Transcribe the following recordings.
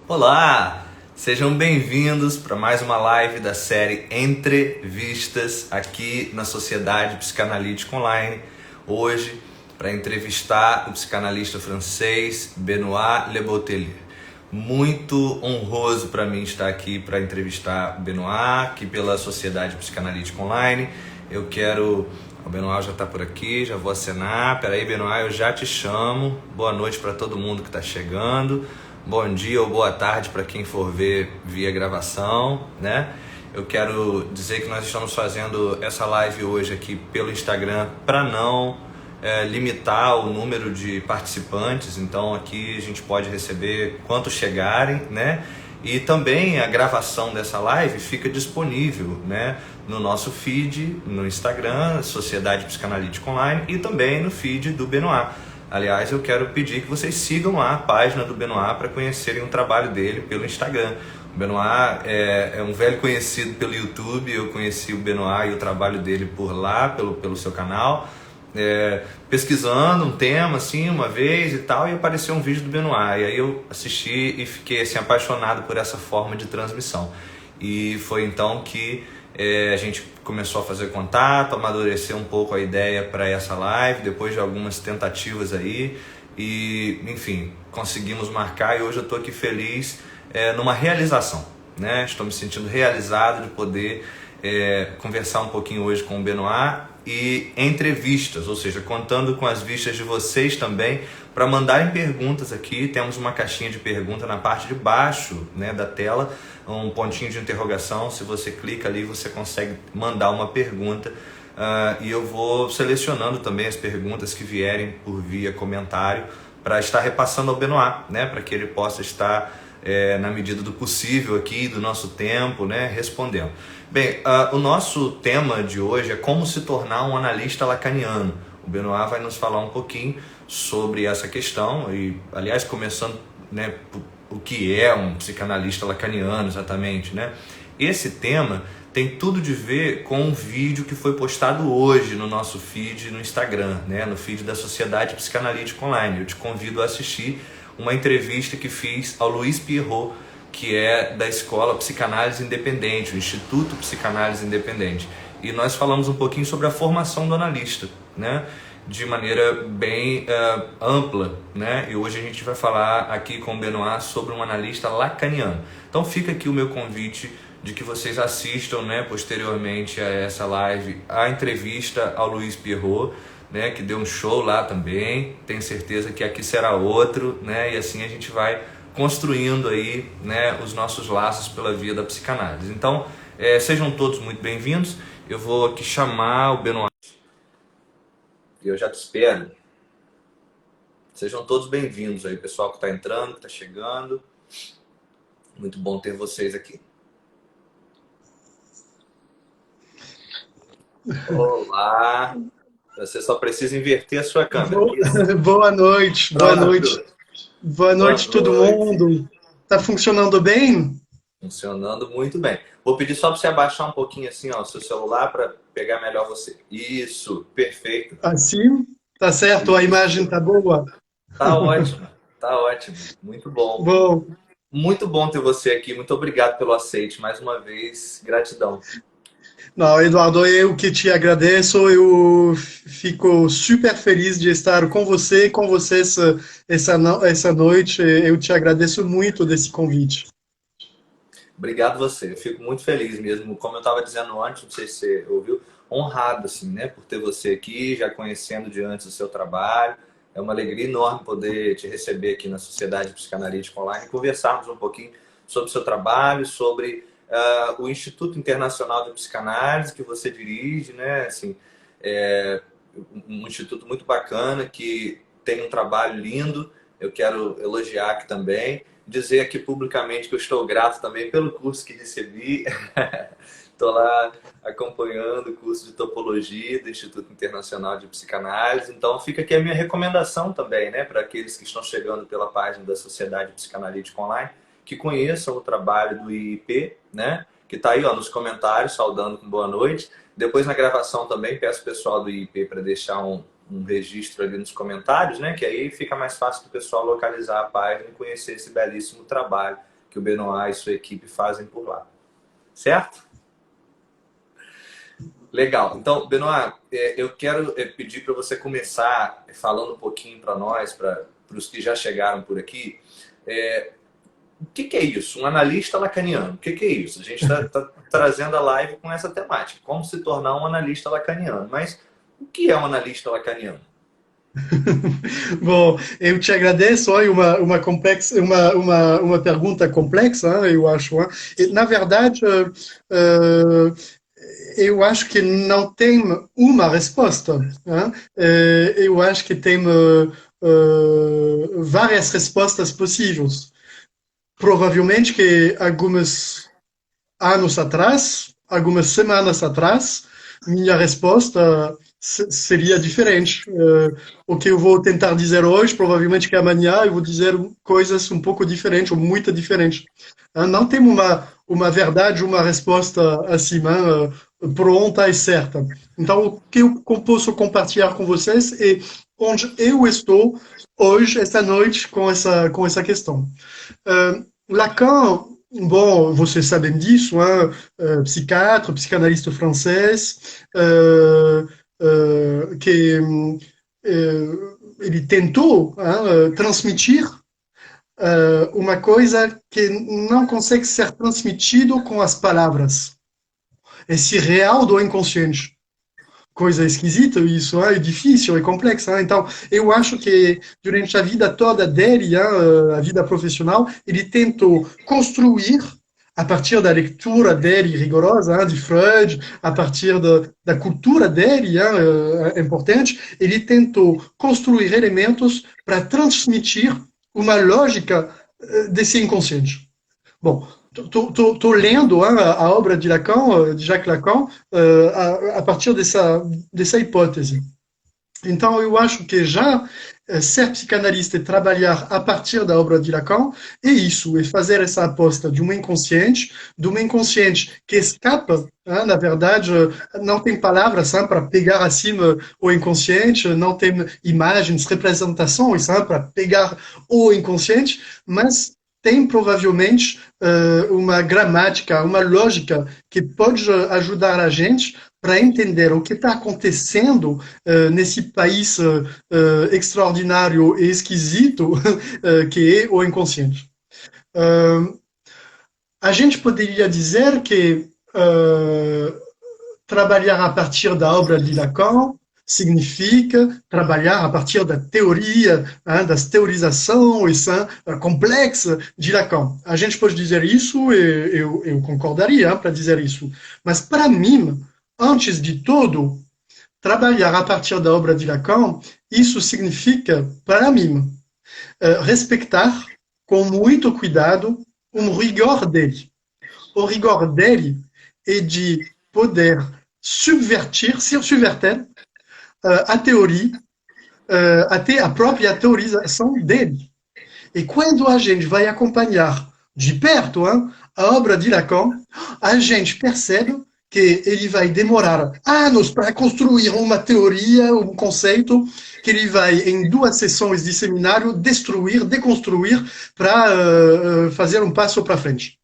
Olá! Sejam bem-vindos para mais uma live da série Entrevistas aqui na Sociedade Psicanalítica Online. Hoje, para entrevistar o psicanalista francês Benoît Le Boteiller. Muito honroso para mim estar aqui para entrevistar o Benoît, aqui pela Sociedade Psicanalítica Online. O Benoît já está por aqui, já vou acenar. Peraí, Benoît, eu já te chamo. Boa noite para todo mundo que está chegando. Bom dia ou boa tarde para quem for ver via gravação, né? Eu quero dizer que nós estamos fazendo essa live hoje aqui pelo Instagram para não limitar o número de participantes. Então aqui a gente pode receber quantos chegarem, né? E também a gravação dessa live fica disponível, né, no nosso feed, no Instagram, Sociedade Psicanalítica Online, e também no feed do Benoît. Aliás, eu quero pedir que vocês sigam lá a página do Benoît para conhecerem o trabalho dele pelo Instagram. O Benoît é um velho conhecido pelo YouTube. Eu conheci o Benoît e o trabalho dele por lá, pelo seu canal, pesquisando um tema assim uma vez e tal, e apareceu um vídeo do Benoît. E aí eu assisti e fiquei assim, apaixonado por essa forma de transmissão. E foi então que a gente começou a fazer contato, amadurecer um pouco a ideia para essa live, depois de algumas tentativas aí, e enfim, conseguimos marcar, e hoje eu estou aqui feliz numa realização, né? Estou me sentindo realizado de poder conversar um pouquinho hoje com o Benoît e entrevistas, ou seja, contando com as vistas de vocês também, para mandarem perguntas aqui. Temos uma caixinha de pergunta na parte de baixo, né, da tela, um pontinho de interrogação. Se você clica ali, você consegue mandar uma pergunta, e eu vou selecionando também as perguntas que vierem por via comentário para estar repassando ao Benoît, né, para que ele possa estar na medida do possível aqui, do nosso tempo, né, respondendo. Bem, o nosso tema de hoje é como se tornar um analista lacaniano. O Benoît vai nos falar um pouquinho sobre essa questão e, aliás, começando, né, o que é um psicanalista lacaniano exatamente, né? Esse tema tem tudo de ver com um vídeo que foi postado hoje no nosso feed no Instagram, né, no feed da Sociedade Psicanalítica Online. Eu te convido a assistir uma entrevista que fiz ao Luiz Pierrot, que é da Escola Psicanálise Independente, o Instituto Psicanálise Independente. E nós falamos um pouquinho sobre a formação do analista, né, de maneira bem ampla, né? E hoje a gente vai falar aqui com o Benoît sobre um analista lacaniano. Então fica aqui o meu convite de que vocês assistam, né, posteriormente a essa live, a entrevista ao Luiz Pierrot, né, que deu um show lá também. Tenho certeza que aqui será outro, né? E assim a gente vai construindo aí, né, os nossos laços pela via da psicanálise. Então, sejam todos muito bem-vindos. Eu vou aqui chamar o Benoît. Eu já te espero. Sejam todos bem-vindos aí, pessoal que está entrando, que está chegando. Muito bom ter vocês aqui. Olá! Você só precisa inverter a sua câmera. Boa noite, boa noite. Boa Boa noite, todo noite. mundo. Tá funcionando bem? Funcionando muito bem. Vou pedir só para você abaixar um pouquinho assim, ó, o seu celular para pegar melhor você. Isso, perfeito. Assim? Tá certo? A Isso. imagem tá boa? Tá ótimo, tá ótimo. Muito bom. Bom, Muito bom ter você aqui. Muito obrigado pelo aceite. Mais uma vez, gratidão. não, Eduardo, eu que te agradeço. Eu fico super feliz de estar com você essa noite. Eu te agradeço muito desse convite. Obrigado você. Eu fico muito feliz mesmo. Como eu estava dizendo antes, não sei se você ouviu, honrado assim, né, por ter você aqui, já conhecendo de antes o seu trabalho. É uma alegria enorme poder te receber aqui na Sociedade Psicanalítica Online e conversarmos um pouquinho sobre o seu trabalho, sobre o Instituto Internacional de Psicanálise que você dirige, né? Assim, é um instituto muito bacana que tem um trabalho lindo. Eu quero elogiar aqui também, dizer aqui publicamente que eu estou grato também pelo curso que recebi. Estou lá acompanhando o curso de topologia do Instituto Internacional de Psicanálise. Então fica aqui a minha recomendação também, né, para aqueles que estão chegando pela página da Sociedade Psicanalítica Online, que conheçam o trabalho do IIP, né, que está aí, ó, nos comentários, saudando com boa noite. Depois na gravação também peço o pessoal do IIP para deixar um registro ali nos comentários, né, que aí fica mais fácil do pessoal localizar a página e conhecer esse belíssimo trabalho que o Benoit e sua equipe fazem por lá. Certo? Legal. Então, Benoit, eu quero pedir para você começar falando um pouquinho para nós, para os que já chegaram por aqui, o que é isso? Um analista lacaniano. O que é isso? A gente está trazendo a live com essa temática. Como se tornar um analista lacaniano. Mas o que é um analista lacaniano? Bom, eu te agradeço. Olha, uma pergunta complexa, eu acho. Na verdade, eu acho que não tem uma resposta. Eu acho que tem várias respostas possíveis. Provavelmente que alguns anos atrás, algumas semanas atrás, minha resposta seria diferente. O que eu vou tentar dizer hoje, provavelmente que amanhã eu vou dizer coisas um pouco diferentes, ou muito diferentes. Não tem uma verdade, uma resposta acima, pronta e certa. Então, o que eu posso compartilhar com vocês é onde eu estou hoje, esta noite, com essa questão. Lacan, bom, vocês sabem disso, psiquiatra, psicanalista francês, que ele tentou transmitir uma coisa que não consegue ser transmitido com as palavras. Esse real do inconsciente. Coisa esquisita isso, é difícil, é complexo. Então, eu acho que durante a vida toda dele, a vida profissional, ele tentou construir, a partir da leitura dele rigorosa, de Freud, a partir da cultura dele, importante, ele tentou construir elementos para transmitir uma lógica desse inconsciente. Bom, estou lendo a obra de Lacan, de Jacques Lacan, a partir dessa hipótese. Então, eu acho que já ser psicanalista e trabalhar a partir da obra de Lacan é isso, é fazer essa aposta de um inconsciente que escapa, na verdade, não tem palavras para pegar acima o inconsciente, não tem imagens, representações para pegar o inconsciente, mas tem provavelmente uma gramática, uma lógica que pode ajudar a gente para entender o que está acontecendo nesse país extraordinário e esquisito que é o inconsciente. A gente poderia dizer que trabalhar a partir da obra de Lacan significa trabalhar a partir da teoria, das teorizações complexas de Lacan. A gente pode dizer isso, e eu concordaria para dizer isso. Mas, para mim, antes de tudo, trabalhar a partir da obra de Lacan, isso significa, para mim, respeitar com muito cuidado um rigor dele. O rigor dele é de poder subverter a teoria, até a própria teorização dele. E quando a gente vai acompanhar de perto a obra de Lacan, a gente percebe que ele vai demorar anos para construir uma teoria, um conceito, que ele vai, em 2 sessões de seminário, destruir, deconstruir, para fazer um passo para frente.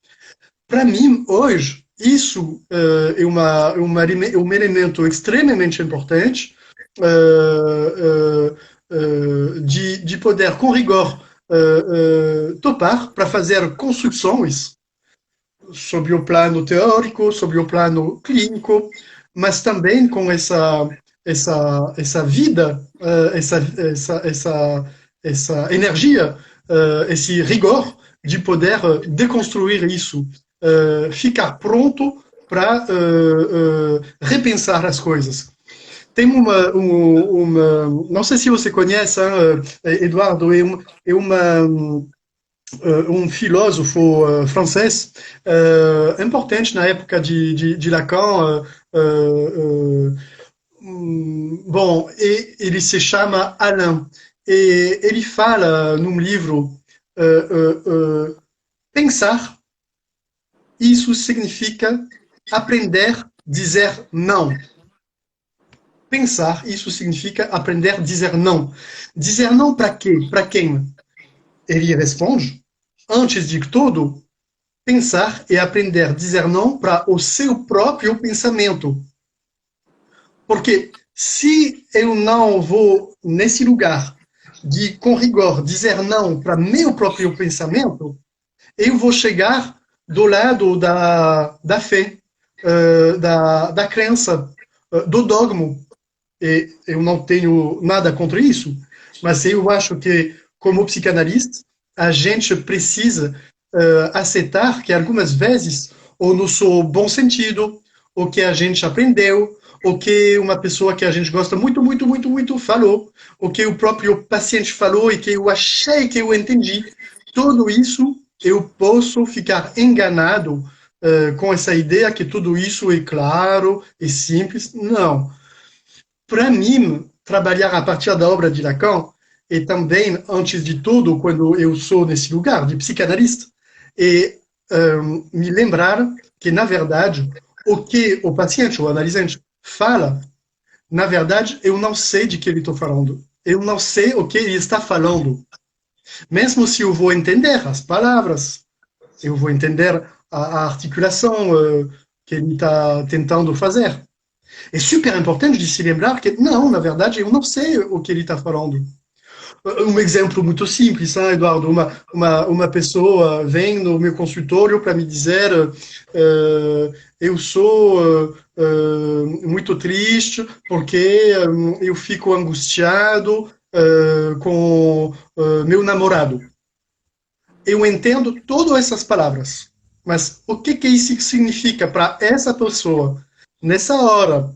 Para mim, hoje, isso é um elemento extremamente importante de poder, com rigor, topar para fazer construções sobre o plano teórico, sobre o plano clínico, mas também com essa vida, essa energia, esse rigor de poder deconstruir isso, ficar pronto para repensar as coisas. Tem não sei se você conhece, Eduardo, um filósofo francês importante na época de Lacan. Bom, ele se chama Alain. E ele fala num livro pensar, isso significa aprender a dizer não. Pensar, isso significa aprender a dizer não. Dizer não para quê? Para quem? Ele responde, antes de tudo, pensar e aprender a dizer não para o seu próprio pensamento. Porque se eu não vou nesse lugar de, com rigor, dizer não para meu próprio pensamento, eu vou chegar do lado da fé, da crença, do dogma. E eu não tenho nada contra isso, mas eu acho que, como psicanalista, a gente precisa aceitar que algumas vezes, ou no seu bom sentido, o que a gente aprendeu, o que uma pessoa que a gente gosta muito, muito, muito, muito falou, o que o próprio paciente falou e que eu achei que eu entendi, tudo isso eu posso ficar enganado com essa ideia que tudo isso é claro e simples. Não. Para mim, trabalhar a partir da obra de Lacan, e também, antes de tudo, quando eu sou nesse lugar de psicanalista, é me lembrar que, na verdade, o que o paciente, o analisante, fala, na verdade, eu não sei de que ele está falando. Eu não sei o que ele está falando. Mesmo se eu vou entender as palavras, eu vou entender a articulação que ele está tentando fazer. É super importante de se lembrar que, não, na verdade, eu não sei o que ele está falando. Um exemplo muito simples, hein, Eduardo? Uma pessoa vem no meu consultório para me dizer eu sou muito triste porque eu fico angustiado com meu namorado. Eu entendo todas essas palavras, mas o que isso significa para essa pessoa? Nessa hora,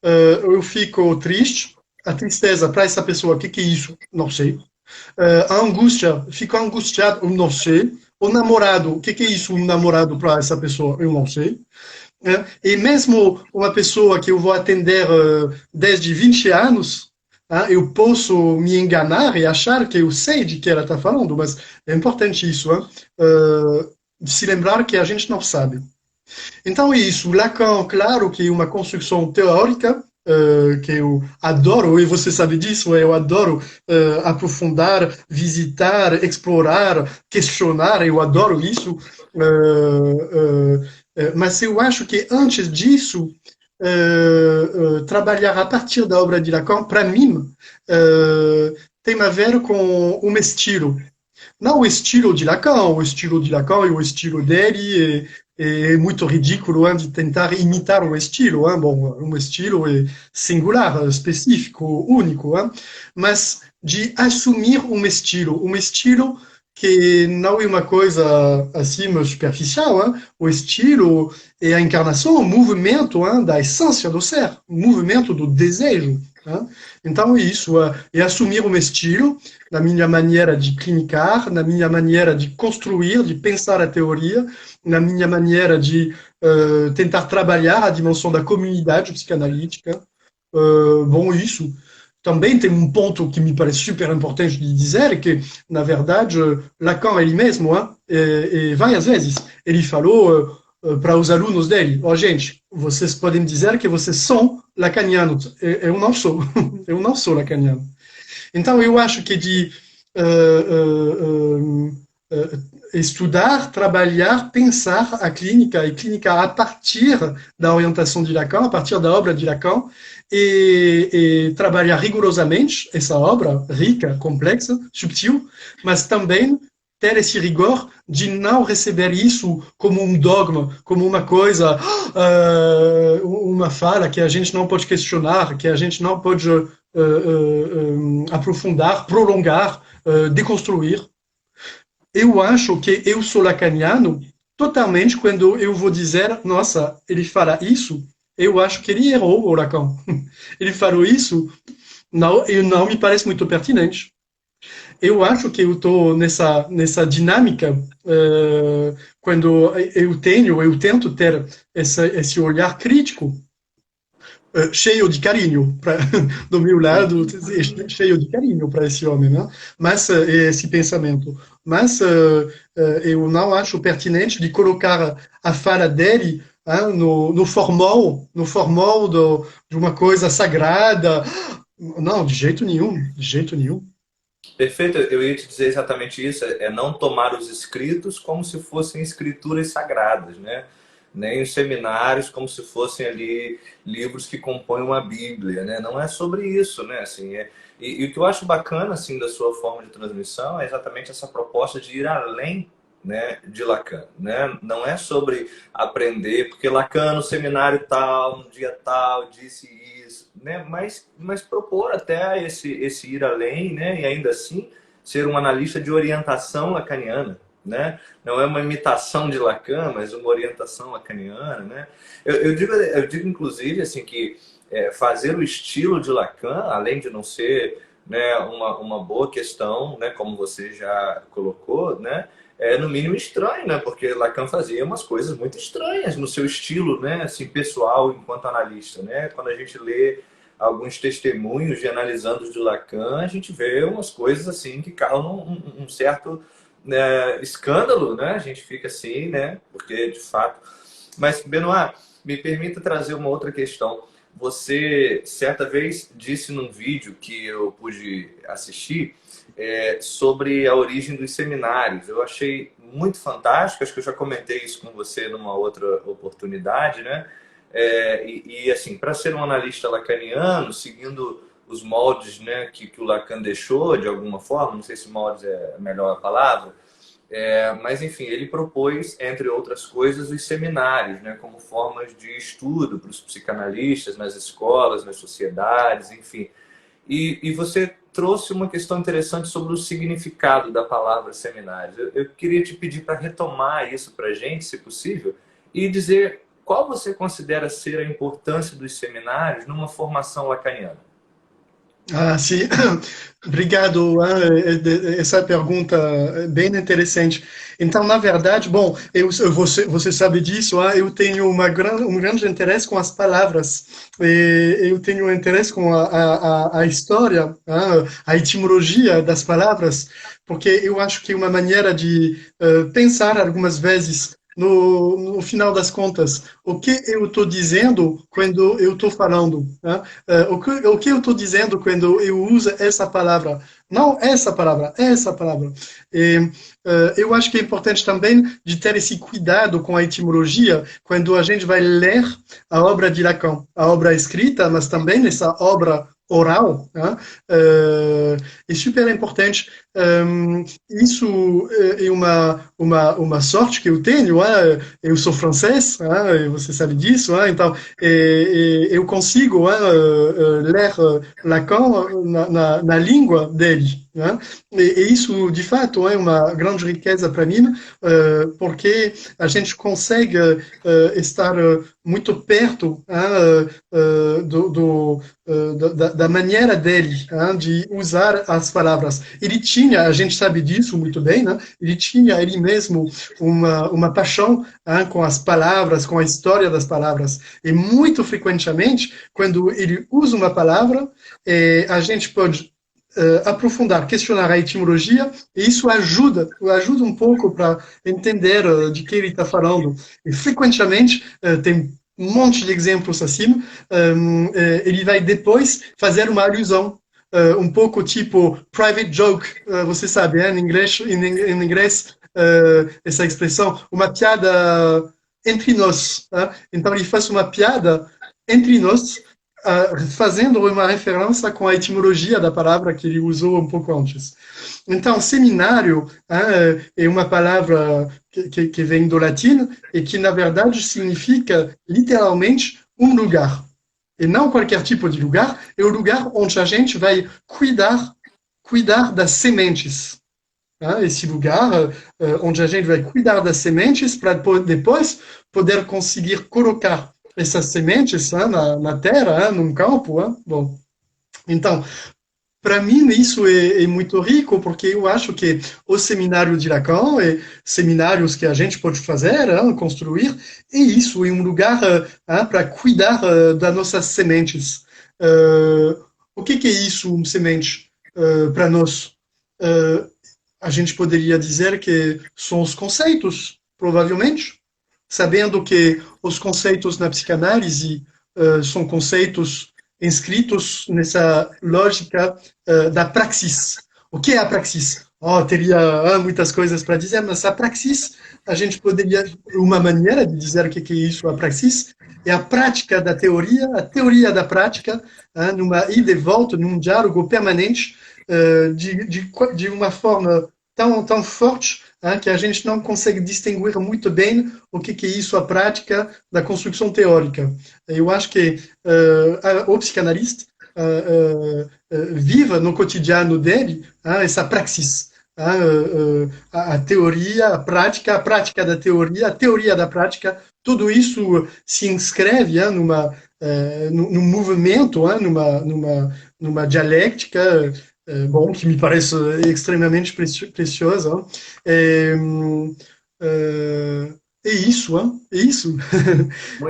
eu fico triste. A tristeza para essa pessoa, o que é isso? Não sei. A angústia, fico angustiado, eu não sei. O namorado, o que é isso, um namorado para essa pessoa? Eu não sei. E mesmo uma pessoa que eu vou atender desde 20 anos, eu posso me enganar e achar que eu sei de que ela está falando, mas é importante isso, de se lembrar que a gente não sabe. Então é isso. Lacan, claro que é uma construção teórica, que eu adoro, e você sabe disso, eu adoro aprofundar, visitar, explorar, questionar, eu adoro isso. Mas eu acho que antes disso, trabalhar a partir da obra de Lacan, para mim, tem a ver com um estilo. Não o estilo de Lacan, o estilo de Lacan e o estilo dele é muito ridículo de tentar imitar um estilo. Bom, um estilo é singular, específico, único, mas de assumir um estilo que não é uma coisa assim superficial. O estilo é a encarnação, o movimento da essência do ser, o movimento do desejo. Então, é isso, é assumir um estilo na minha maneira de clinicar, na minha maneira de construir, de pensar a teoria, na minha maneira de tentar trabalhar a dimensão da comunidade psicanalítica. Bom, isso. Também tem um ponto que me parece super importante de dizer, que, na verdade, Lacan ele mesmo, e várias vezes, ele falou para os alunos dele, gente, vocês podem dizer que vocês são lacanianos. Eu não sou. Eu não sou lacaniano. Então, eu acho que de estudar, trabalhar, pensar a clínica e clínica a partir da orientação de Lacan, a partir da obra de Lacan, e trabalhar rigorosamente essa obra rica, complexa, subtil, mas também ter esse rigor de não receber isso como um dogma, como uma coisa, uma fala que a gente não pode questionar, que a gente não pode aprofundar, prolongar, deconstruir. Eu acho que eu sou lacaniano totalmente quando eu vou dizer, nossa, ele fala isso, eu acho que ele errou, o Lacan. Ele falou isso, não, e não me parece muito pertinente. Eu acho que eu estou nessa dinâmica quando eu tento ter esse olhar crítico, cheio de carinho do meu lado, cheio de carinho para esse homem, né? Mas esse pensamento. Mas eu não acho pertinente de colocar a fala dele no formal, de uma coisa sagrada. Não, de jeito nenhum, de jeito nenhum. Perfeito, eu ia te dizer exatamente isso, é não tomar os escritos como se fossem escrituras sagradas, né? Nem os seminários como se fossem ali livros que compõem uma Bíblia, né? Não é sobre isso, né? Assim, e o que eu acho bacana assim da sua forma de transmissão é exatamente essa proposta de ir além, né, de Lacan, né? Não é sobre aprender, porque Lacan no seminário tal, no dia tal, disse isso, né? Mas propor até esse ir além, né? E ainda assim ser um analista de orientação lacaniana, né? Não é uma imitação de Lacan, mas uma orientação lacaniana, né? Eu digo inclusive assim que fazer o estilo de Lacan, além de não ser, né, uma boa questão, né, como você já colocou, né, é no mínimo estranho, né, porque Lacan fazia umas coisas muito estranhas no seu estilo, né, assim, pessoal enquanto analista, né? Quando a gente lê alguns testemunhos de analisandos de Lacan, a gente vê umas coisas assim que causam um certo, né, escândalo, né? A gente fica assim, né? Porque de fato. Mas Benoit, me permita trazer uma outra questão. Você certa vez disse num vídeo que eu pude assistir sobre a origem dos seminários. Eu achei muito fantástico, acho que eu já comentei isso com você numa outra oportunidade, né? Assim, para ser um analista lacaniano, seguindo os moldes, né, que o Lacan deixou de alguma forma, não sei se moldes é a melhor palavra, mas enfim, ele propôs, entre outras coisas, os seminários, né, como formas de estudo para os psicanalistas nas escolas, nas sociedades, enfim. E você trouxe uma questão interessante sobre o significado da palavra seminários. Eu queria te pedir para retomar isso para a gente, se possível, e dizer qual você considera ser a importância dos seminários numa formação lacaniana. Ah, sim. Obrigado. Essa pergunta é bem interessante. Então, na verdade, bom, você sabe disso, eu tenho um grande interesse com as palavras. Eu tenho um interesse com a história, a etimologia das palavras, porque eu acho que é uma maneira de pensar algumas vezes no final das contas, o que eu estou dizendo quando eu estou falando, né? O que eu estou dizendo quando eu uso essa palavra, não essa palavra, essa palavra. E, eu acho que é importante também de ter esse cuidado com a etimologia quando a gente vai ler a obra de Lacan, a obra escrita, mas também essa obra oral, né? É super importante. Isso é uma sorte que eu tenho. Eu sou francês, você sabe disso, então eu consigo ler Lacan na língua dele. E isso, de fato, é uma grande riqueza para mim, porque a gente consegue estar muito perto da maneira dele de usar as palavras. Ele tinha, a gente sabe disso muito bem, né? Ele tinha ele mesmo uma paixão com as palavras, com a história das palavras. E muito frequentemente, quando ele usa uma palavra, a gente pode aprofundar, questionar a etimologia, e isso ajuda um pouco para entender de que ele está falando. E frequentemente tem um monte de exemplos assim, ele vai depois fazer uma alusão um pouco tipo private joke, você sabe, em inglês essa expressão, uma piada entre nós. Então ele faz uma piada entre nós, fazendo uma referência com a etimologia da palavra que ele usou um pouco antes. Então, seminário é uma palavra que vem do latim e que, na verdade, significa literalmente um lugar. E não qualquer tipo de lugar, é o lugar onde a gente vai cuidar das sementes. Esse lugar onde a gente vai cuidar das sementes para depois poder conseguir colocar essas sementes na terra, num campo. Bom, então, para mim, isso é muito rico, porque eu acho que o seminário de Lacan e seminários que a gente pode fazer, construir, é isso, é um lugar para cuidar das nossas sementes. O que é isso, uma semente, para nós? Uh, a gente poderia dizer que são os conceitos, provavelmente, sabendo que os conceitos na psicanálise são conceitos inscritos nessa lógica da praxis, O que é a praxis? Oh, teria muitas coisas para dizer, mas a praxis, a gente poderia, uma maneira de dizer o que é isso, a praxis, é a prática da teoria, a teoria da prática, numa ida e volta, num diálogo permanente, de uma forma tão forte, que a gente não consegue distinguir muito bem o que é isso, a prática da construção teórica. Eu acho que o psicanalista viva no cotidiano dele essa praxis, a teoria, a prática da teoria, a teoria da prática, tudo isso se inscreve num movimento, numa dialética, bom, que me parece extremamente preciosa. É, é isso, é isso.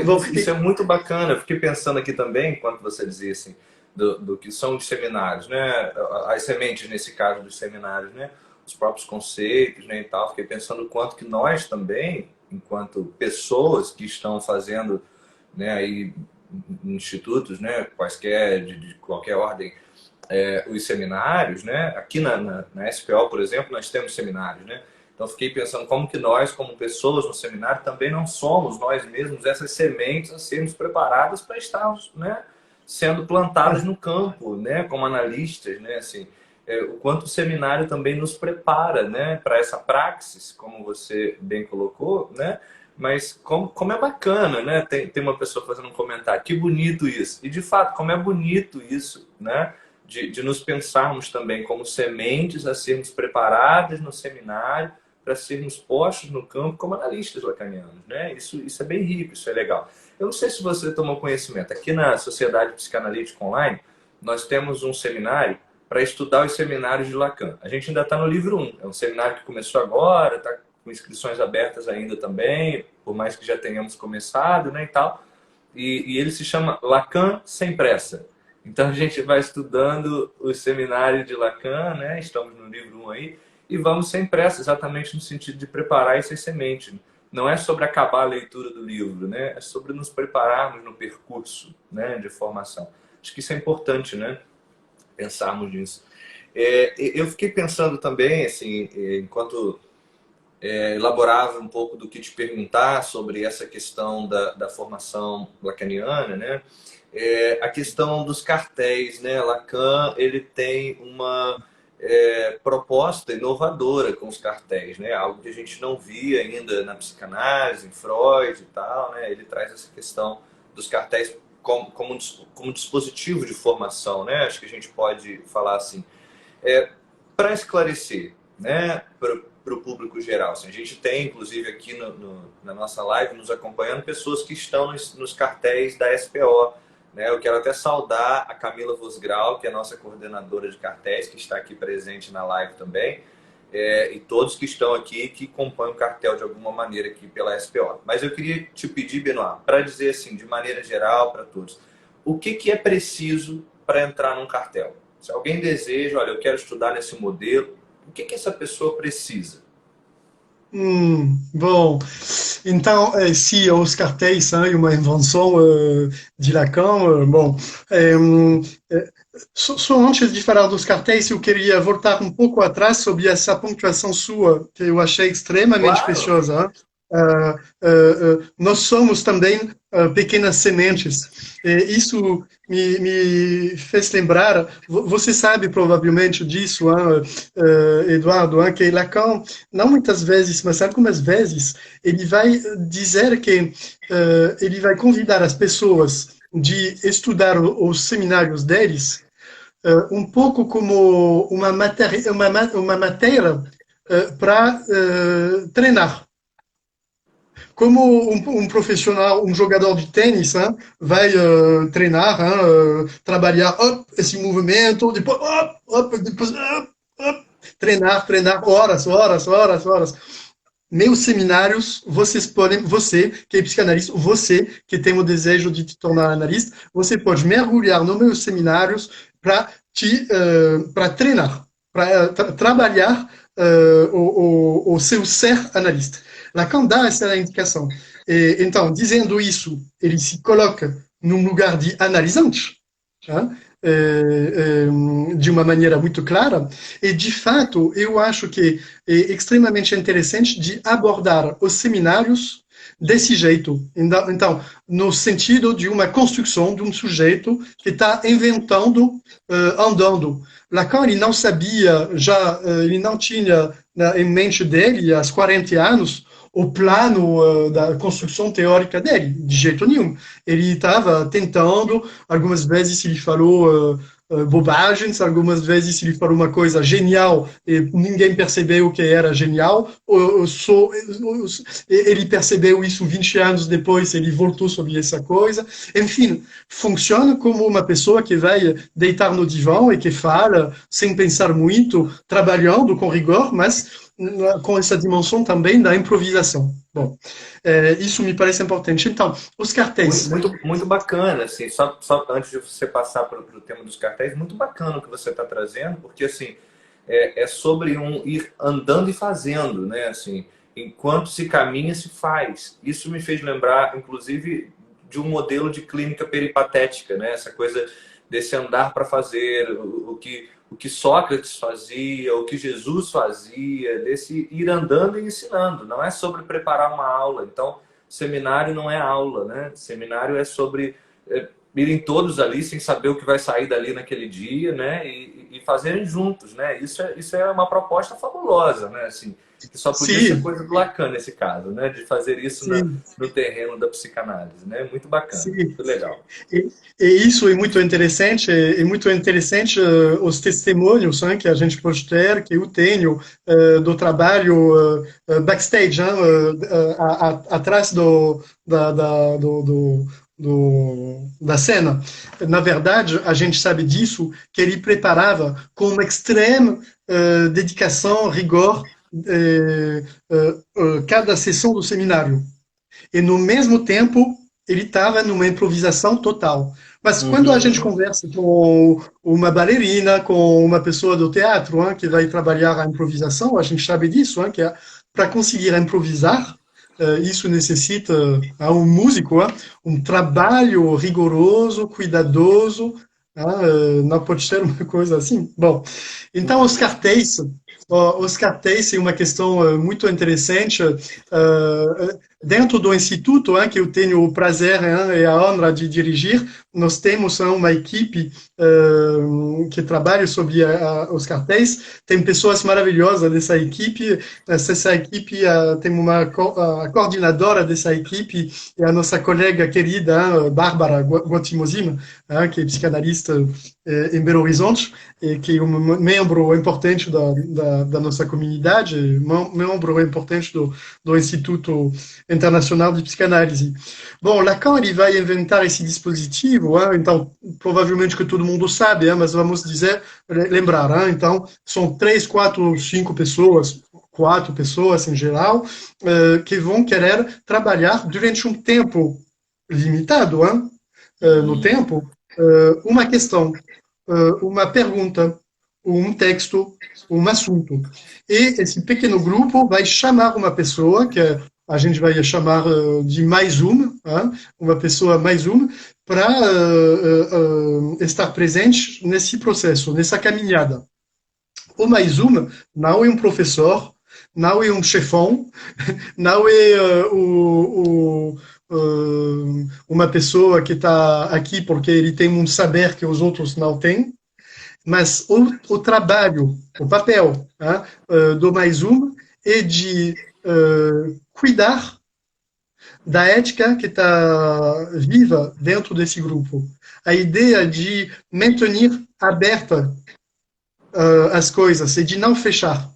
Bom, Isso é muito bacana. Eu fiquei pensando aqui também, enquanto você dizia assim, do que são os seminários, né? As sementes, nesse caso, dos seminários, né? Os próprios conceitos, né, e tal. Fiquei pensando o quanto que nós também, enquanto pessoas que estão fazendo, né, aí, institutos, né, quaisquer, de qualquer ordem, os seminários, né? Aqui na SPO, por exemplo, nós temos seminários, né? Então fiquei pensando como que nós, como pessoas no seminário, também não somos nós mesmos essas sementes a sermos preparadas para estarmos, né, sendo plantadas no campo, né, como analistas, né, assim, o quanto o seminário também nos prepara, né, para essa praxis, como você bem colocou, né, mas como é bacana, né, tem uma pessoa fazendo um comentário, que bonito isso, e de fato, como é bonito isso, né, de nos pensarmos também como sementes a sermos preparadas no seminário para sermos postos no campo como analistas lacanianos, né? Isso é bem rico, isso é legal. Eu não sei se você tomou conhecimento. Aqui na Sociedade Psicanalítica Online, nós temos um seminário para estudar os seminários de Lacan. A gente ainda está no livro 1. É um seminário que começou agora, está com inscrições abertas ainda também, por mais que já tenhamos começado, né, e tal. E ele se chama Lacan Sem Pressa. Então a gente vai estudando o seminário de Lacan, né? Estamos no livro 1 aí, e vamos sem pressa, exatamente no sentido de preparar essas sementes. Não é sobre acabar a leitura do livro, né? É sobre nos prepararmos no percurso, né, de formação. Acho que isso é importante, né? Pensarmos nisso. Eu fiquei pensando também, assim, enquanto elaborava um pouco do que te perguntar sobre essa questão da formação lacaniana, né? A questão dos cartéis, né? Lacan, ele tem uma proposta inovadora com os cartéis, né? Algo que a gente não via ainda na psicanálise, em Freud e tal, né? Ele traz essa questão dos cartéis como dispositivo de formação, né? Acho que a gente pode falar assim. Para esclarecer, né, para o público geral. Assim, a gente tem, inclusive, aqui na nossa live, nos acompanhando, pessoas que estão nos cartéis da SPO. Né? Eu quero até saudar a Camila Vosgrau, que é a nossa coordenadora de cartéis, que está aqui presente na live também, e todos que estão aqui que compõem o cartel de alguma maneira aqui pela SPO. Mas eu queria te pedir, Benoit, para dizer assim, de maneira geral para todos, o que é preciso para entrar num cartel? Se alguém deseja, olha, eu quero estudar nesse modelo, o que essa pessoa precisa? Bom, então, se os cartéis são uma invenção de Lacan, bom, só antes de falar dos cartéis, eu queria voltar um pouco atrás sobre essa pontuação sua, que eu achei extremamente Claro, preciosa. Nós somos também pequenas sementes. Isso me fez lembrar, você sabe provavelmente disso, Eduardo, que Lacan, não muitas vezes, mas algumas vezes, ele vai dizer que ele vai convidar as pessoas de estudar os seminários deles um pouco como uma matéria para treinar. Como profissional, um jogador de tênis, hein, vai treinar, trabalhar esse movimento, depois treinar horas. Meus seminários, vocês podem, você que é psicanalista, você que tem o desejo de te tornar analista, você pode mergulhar nos meus seminários para treinar, para trabalhar o seu ser analista. Lacan dá essa indicação. Então, dizendo isso, ele se coloca num lugar de analisante, de uma maneira muito clara, e de fato eu acho que é extremamente interessante de abordar os seminários desse jeito. Então, no sentido de uma construção de um sujeito que está inventando, andando. Lacan, ele não sabia, ele não tinha em mente dele, aos 40 anos, o plano da construção teórica dele, de jeito nenhum. Ele estava tentando, algumas vezes ele falou bobagens, algumas vezes ele falou uma coisa genial e ninguém percebeu que era genial, ele percebeu isso 20 anos depois, ele voltou sobre essa coisa. Enfim, funciona como uma pessoa que vai deitar no divã e que fala sem pensar muito, trabalhando com rigor, mas com essa dimensão também da improvisação. Bom, isso me parece importante. Então, os cartéis. Muito bacana, assim, só antes de você passar para o tema dos cartéis, muito bacana o que você está trazendo, porque assim, é sobre ir andando e fazendo, né? Assim, enquanto se caminha, se faz. Isso me fez lembrar, inclusive, de um modelo de clínica peripatética, né? Essa coisa desse andar para fazer, o que Sócrates fazia, o que Jesus fazia, desse ir andando e ensinando. Não é sobre preparar uma aula. Então, seminário não é aula, né? Seminário é sobre irem todos ali sem saber o que vai sair dali naquele dia, né? E fazerem juntos, né? Isso é uma proposta fabulosa, né? Assim, que só podia ser coisa do Lacan nesse caso, né? De fazer isso no terreno da psicanálise, né? Muito bacana, muito legal. E isso é muito interessante os testemunhos que a gente pode ter, que eu tenho do trabalho backstage, atrás da cena. Na verdade, a gente sabe disso, que ele preparava com uma extrema dedicação, rigor, cada sessão do seminário. E, no mesmo tempo, ele estava numa improvisação total. Mas quando a gente conversa com uma bailarina, com uma pessoa do teatro, que vai trabalhar a improvisação, a gente sabe disso, que para conseguir improvisar, isso necessita um músico, um trabalho rigoroso, cuidadoso, não pode ser uma coisa assim. Bom, então os cartéis é uma questão muito interessante. Dentro do instituto, que eu tenho o prazer e a honra de dirigir, nós temos uma equipe que trabalha sobre os cartéis. Tem pessoas maravilhosas dessa equipe. Essa equipe tem a coordenadora dessa equipe, é a nossa colega querida, Bárbara Guatimozina, que é psicanalista em Belo Horizonte, e que é um membro importante da nossa comunidade, membro importante do Instituto Internacional de Psicanálise. Bom, Lacan ele vai inventar esse dispositivo, então provavelmente que todo mundo sabe, mas vamos lembrar, então são 3, 4, 5 pessoas, 4 pessoas em geral, que vão querer trabalhar durante um tempo limitado, no tempo, uma questão, uma pergunta, um texto, um assunto. E esse pequeno grupo vai chamar uma pessoa, que a gente vai chamar de mais uma pessoa mais uma, para estar presente nesse processo, nessa caminhada. O mais uma não é um professor, não é um chefão, não é uma pessoa que está aqui porque ele tem um saber que os outros não têm, mas o trabalho, o papel do mais uma é de cuidar da ética que está viva dentro desse grupo. A ideia de manter aberta as coisas e de não fechar.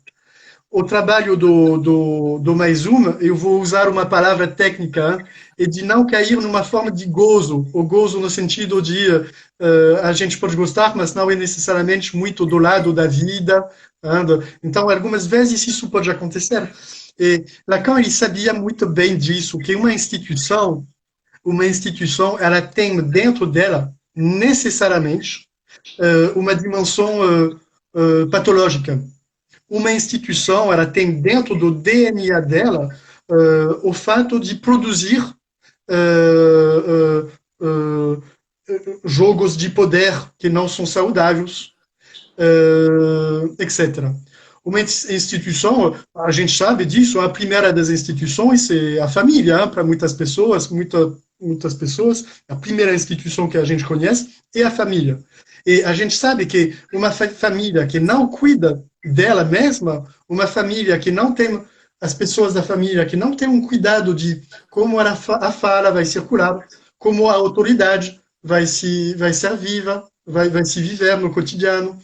O trabalho do mais uma, eu vou usar uma palavra técnica, é de não cair numa forma de gozo, o gozo no sentido de a gente pode gostar, mas não é necessariamente muito do lado da vida. Então, algumas vezes isso pode acontecer. E Lacan ele sabia muito bem disso, que uma instituição, ela tem dentro dela necessariamente uma dimensão patológica. Uma instituição, ela tem dentro do DNA dela o fato de produzir jogos de poder que não são saudáveis, etc. Uma instituição, a gente sabe disso, a primeira das instituições é a família, para muitas pessoas, a primeira instituição que a gente conhece é a família. E a gente sabe que uma família que não cuida dela mesma, uma família que não tem, as pessoas da família que não têm um cuidado de como a fala vai circular, como a autoridade vai ser viva, vai se viver no cotidiano,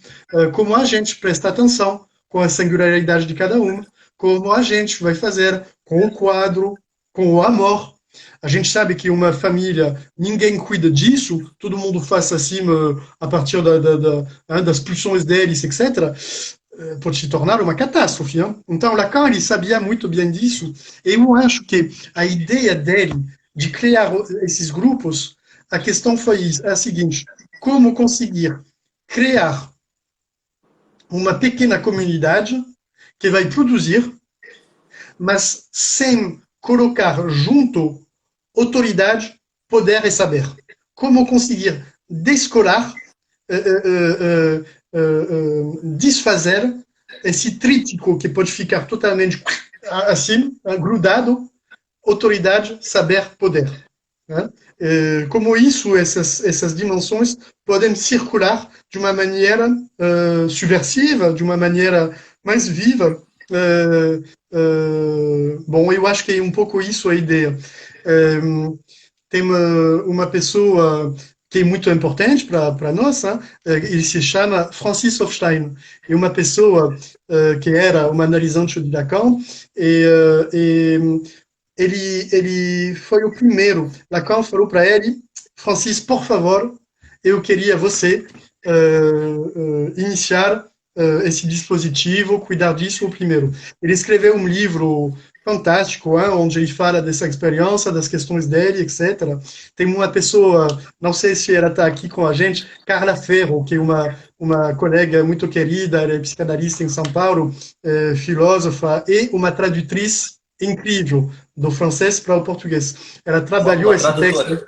como a gente presta atenção com a singularidade de cada um, como a gente vai fazer com o quadro, com o amor. A gente sabe que uma família, ninguém cuida disso, todo mundo faz assim a partir das pulsões deles, etc., pode se tornar uma catástrofe. Hein? Então, Lacan, ele sabia muito bem disso, e eu acho que a ideia dele de criar esses grupos, a questão foi a seguinte: como conseguir criar uma pequena comunidade que vai produzir, mas sem colocar junto autoridade, poder e saber. Como conseguir descolar, desfazer esse trítico que pode ficar totalmente assim, grudado, autoridade, saber, poder. Né? Como isso, essas dimensões podem circular de uma maneira subversiva, de uma maneira mais viva. Bom, eu acho que é um pouco isso a ideia. Tem uma pessoa que é muito importante para nós, ele se chama Francis Hofstein. É uma pessoa que era uma analisante de Lacan, e ele foi o primeiro. Lacan falou para ele: Francis, por favor, eu queria você iniciar esse dispositivo, cuidar disso primeiro. Ele escreveu um livro fantástico, onde ele fala dessa experiência, das questões dele, etc. Tem uma pessoa, não sei se ela está aqui com a gente, Carla Ferro, que é uma colega muito querida, ela é psicanalista em São Paulo, filósofa, e uma tradutriz incrível, do francês para o português. Ela trabalhou esse texto.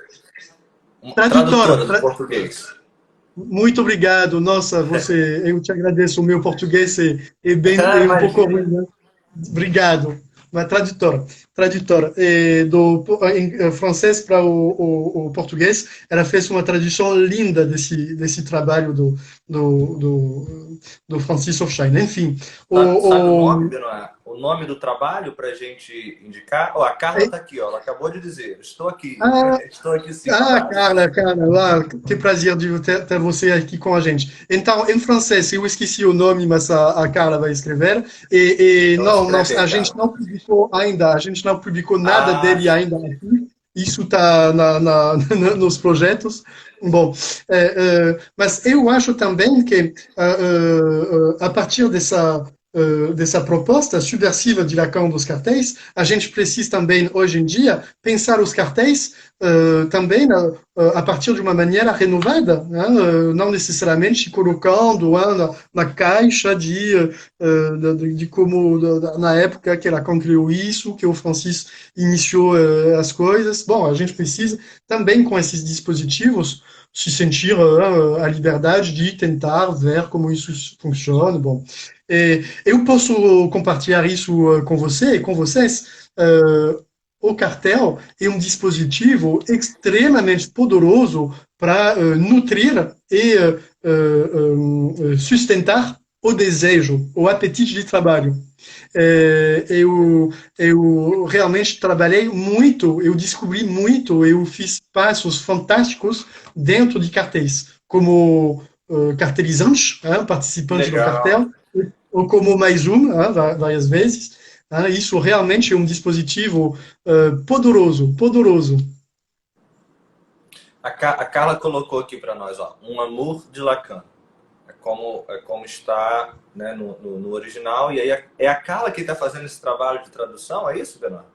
Tradutora do português. Muito obrigado. Nossa, eu te agradeço. O meu português é bem um pouco ruim, né? Obrigado. Uma tradutora do em francês para o português. Ela fez uma tradução linda desse trabalho do Francis Hofstein. Enfim, sabe o nome, Benoit? O nome do trabalho para a gente indicar? A Carla está aqui, ela acabou de dizer. Estou aqui. Estou aqui sim. Carla, que prazer de ter você aqui com a gente. Então, em francês, eu esqueci o nome, mas a Carla vai escrever. A gente não publicou ainda, a gente não publicou nada dele ainda aqui. Isso está nos projetos. Bom, mas eu acho também que a partir dessa proposta subversiva de Lacan dos cartéis, a gente precisa também, hoje em dia, pensar os cartéis também a partir de uma maneira renovada, né? Não necessariamente colocando na caixa de como na época que Lacan criou isso, que o Francis iniciou as coisas. Bom, a gente precisa também, com esses dispositivos, se sentir a liberdade de tentar ver como isso funciona. Bom, eu posso compartilhar isso com você e com vocês. O cartel é um dispositivo extremamente poderoso para nutrir e sustentar o desejo, o apetite de trabalho. Eu realmente trabalhei muito, eu descobri muito, eu fiz passos fantásticos dentro de cartéis, como cartelizante, participante do cartel, ou como mais várias vezes. Isso realmente é um dispositivo poderoso. A Carla colocou aqui para nós, um amour de Lacan. É como está, né, no original. E aí é a Carla que está fazendo esse trabalho de tradução, é isso, Bernardo?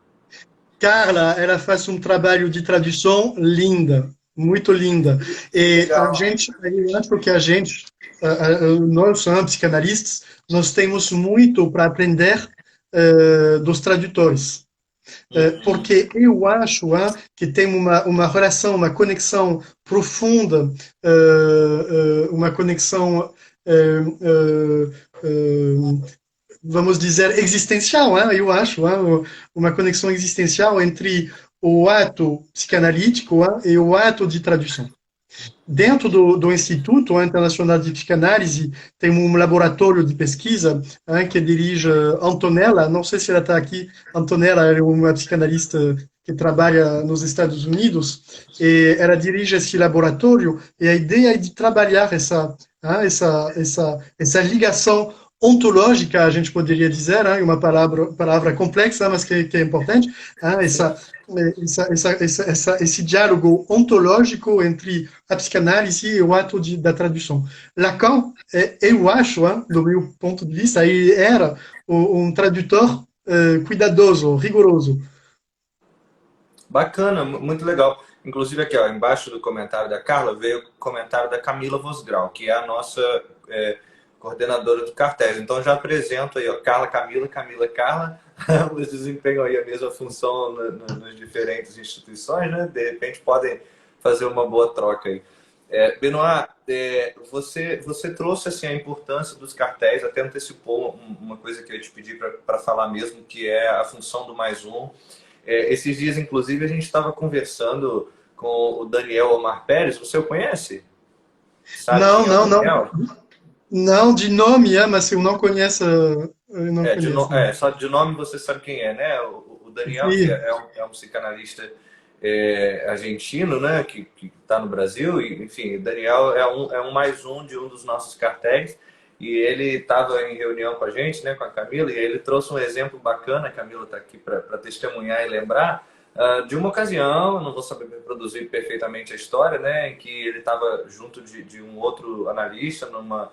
Carla, ela faz um trabalho de tradução linda, muito linda. E eu acho que nós somos psicanalistas, nós temos muito para aprender dos tradutores. Uhum. Porque eu acho que tem uma relação, uma conexão profunda, uma conexão, vamos dizer, existencial, eu acho, uma conexão existencial entre o ato psicanalítico e o ato de tradução. Dentro do Instituto Internacional de Psicanálise, tem um laboratório de pesquisa que dirige Antonella, não sei se ela está aqui, Antonella é uma psicanalista que trabalha nos Estados Unidos, e ela dirige esse laboratório, e a ideia é de trabalhar essa ligação ontológica, a gente poderia dizer, uma palavra complexa, mas que é importante, Sim. esse diálogo ontológico entre a psicanálise e o ato da tradução. Lacan, eu acho, do meu ponto de vista, ele era um tradutor cuidadoso, rigoroso. Bacana, muito legal. Inclusive aqui, ó, embaixo do comentário da Carla, veio o comentário da Camila Vosgrau, que é a nossa coordenadora do cartéis. Então já apresento aí, ó, Carla, Camila, Camila, Carla. Ambos desempenham aí a mesma função nas diferentes instituições, né? De repente podem fazer uma boa troca aí. Benoit, você trouxe assim, a importância dos cartéis, até antecipou uma coisa que eu ia te pedir para falar mesmo, que é a função do mais um. Esses dias, inclusive, a gente estava conversando com o Daniel Omar Pérez. Você o conhece? Sabe Não, quem é o não, não, Daniel? não de nome, mas eu não conheço, eu não conheço. Só de nome você sabe quem é, né? O Daniel, que Sim, é um psicanalista argentino, né? Que está no Brasil. E, enfim, o Daniel é um mais um de um dos nossos cartéis. E ele estava em reunião com a gente, né? Com a Camila. E ele trouxe um exemplo bacana. A Camila está aqui para testemunhar e lembrar. De uma ocasião, não vou saber reproduzir perfeitamente a história, né? Em que ele estava junto de um outro analista numa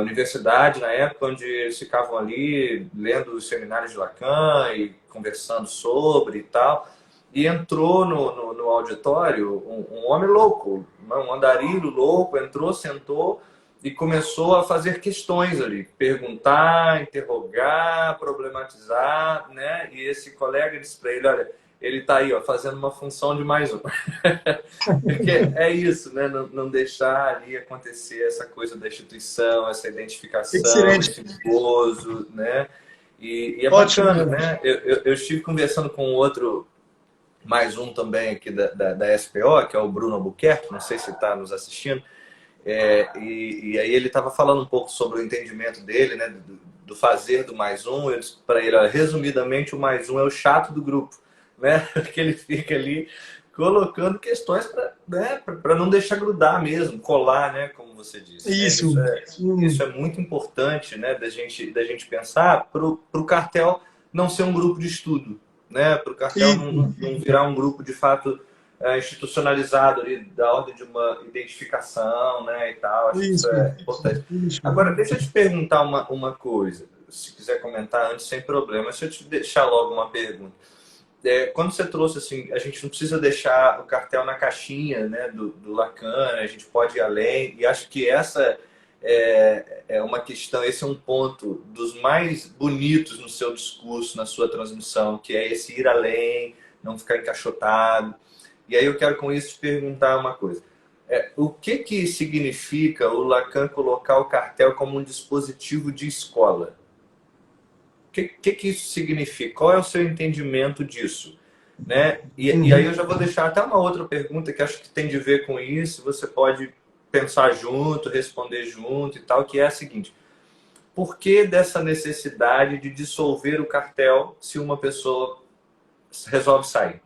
universidade na época, onde eles ficavam ali lendo os seminários de Lacan e conversando sobre e tal. E entrou no auditório um homem louco, um andarilho louco, entrou, sentou e começou a fazer questões ali, perguntar, interrogar, problematizar, né? E esse colega disse para ele, olha, ele está aí, ó, fazendo uma função de mais um. Porque é isso, né? Não deixar ali acontecer essa coisa da instituição, essa identificação, excelente, esse gozo, né? E é bacana, ótimo. né? Eu estive conversando com outro, mais um também aqui da SPO, que é o Bruno Albuquerque, não sei se está nos assistindo, e aí ele estava falando um pouco sobre o entendimento dele, né? Do fazer do mais um. Eu disse para ele, ó, resumidamente, o mais um é o chato do grupo, né? Porque ele fica ali colocando questões para, né, para não deixar grudar mesmo, colar, né, como você disse, né? Isso. Isso é muito importante, né, da gente pensar para o cartel não ser um grupo de estudo, né, para o cartel Isso, não virar um grupo de fato institucionalizado ali, da ordem de uma identificação, né, e tal. Acho que isso isso, é importante. isso. Agora, deixa eu te perguntar uma coisa, se quiser comentar antes, sem problema. Deixa eu te deixar logo uma pergunta. Quando você trouxe assim, a gente não precisa deixar o cartel na caixinha, né, do Lacan, a gente pode ir além, e acho que essa é uma questão, esse é um ponto dos mais bonitos no seu discurso, na sua transmissão, que é esse ir além, não ficar encaixotado. E aí eu quero com isso te perguntar uma coisa. O que significa o Lacan colocar o cartel como um dispositivo de escola? Que isso significa? Qual é o seu entendimento disso? Né? E aí Uhum. eu já vou deixar até uma outra pergunta que acho que tem de ver com isso, você pode pensar junto, responder junto e tal, que é a seguinte: por que dessa necessidade de dissolver o cartel se uma pessoa resolve sair?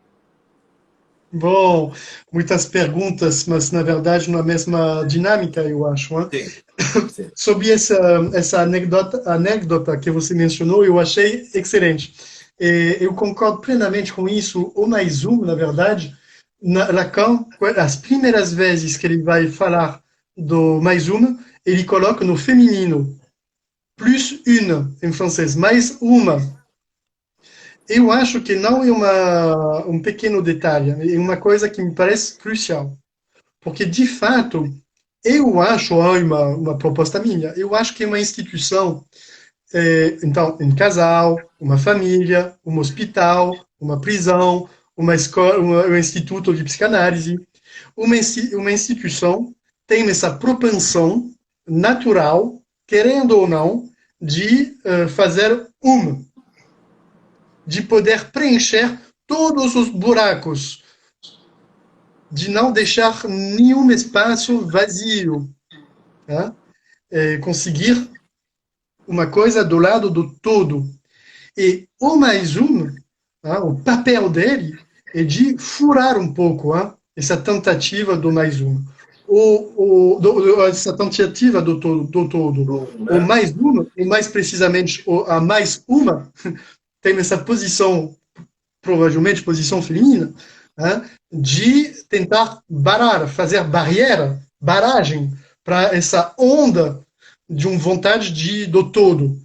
Bom, muitas perguntas, mas na verdade na mesma dinâmica, eu acho. Sim, sim. Sobre essa anedota que você mencionou, eu achei excelente. Eu concordo plenamente com isso. O mais um, na verdade, Lacan, as primeiras vezes que ele vai falar do mais uma, ele coloca no feminino, plus une, em francês, mais uma. Eu acho que não é um pequeno detalhe, é uma coisa que me parece crucial. Porque, de fato, eu acho, uma proposta minha, eu acho que é uma instituição, então, um casal, uma família, um hospital, uma prisão, uma escola, um instituto de psicanálise. Uma instituição tem essa propensão natural, querendo ou não, de fazer de poder preencher todos os buracos, de não deixar nenhum espaço vazio, tá? Conseguir uma coisa do lado do todo. E o mais tá? O papel dele é de furar um pouco essa tentativa do mais essa tentativa do todo. O mais e mais precisamente a mais uma, tem essa posição, provavelmente posição feminina, de tentar fazer barragem para essa onda de uma vontade do todo.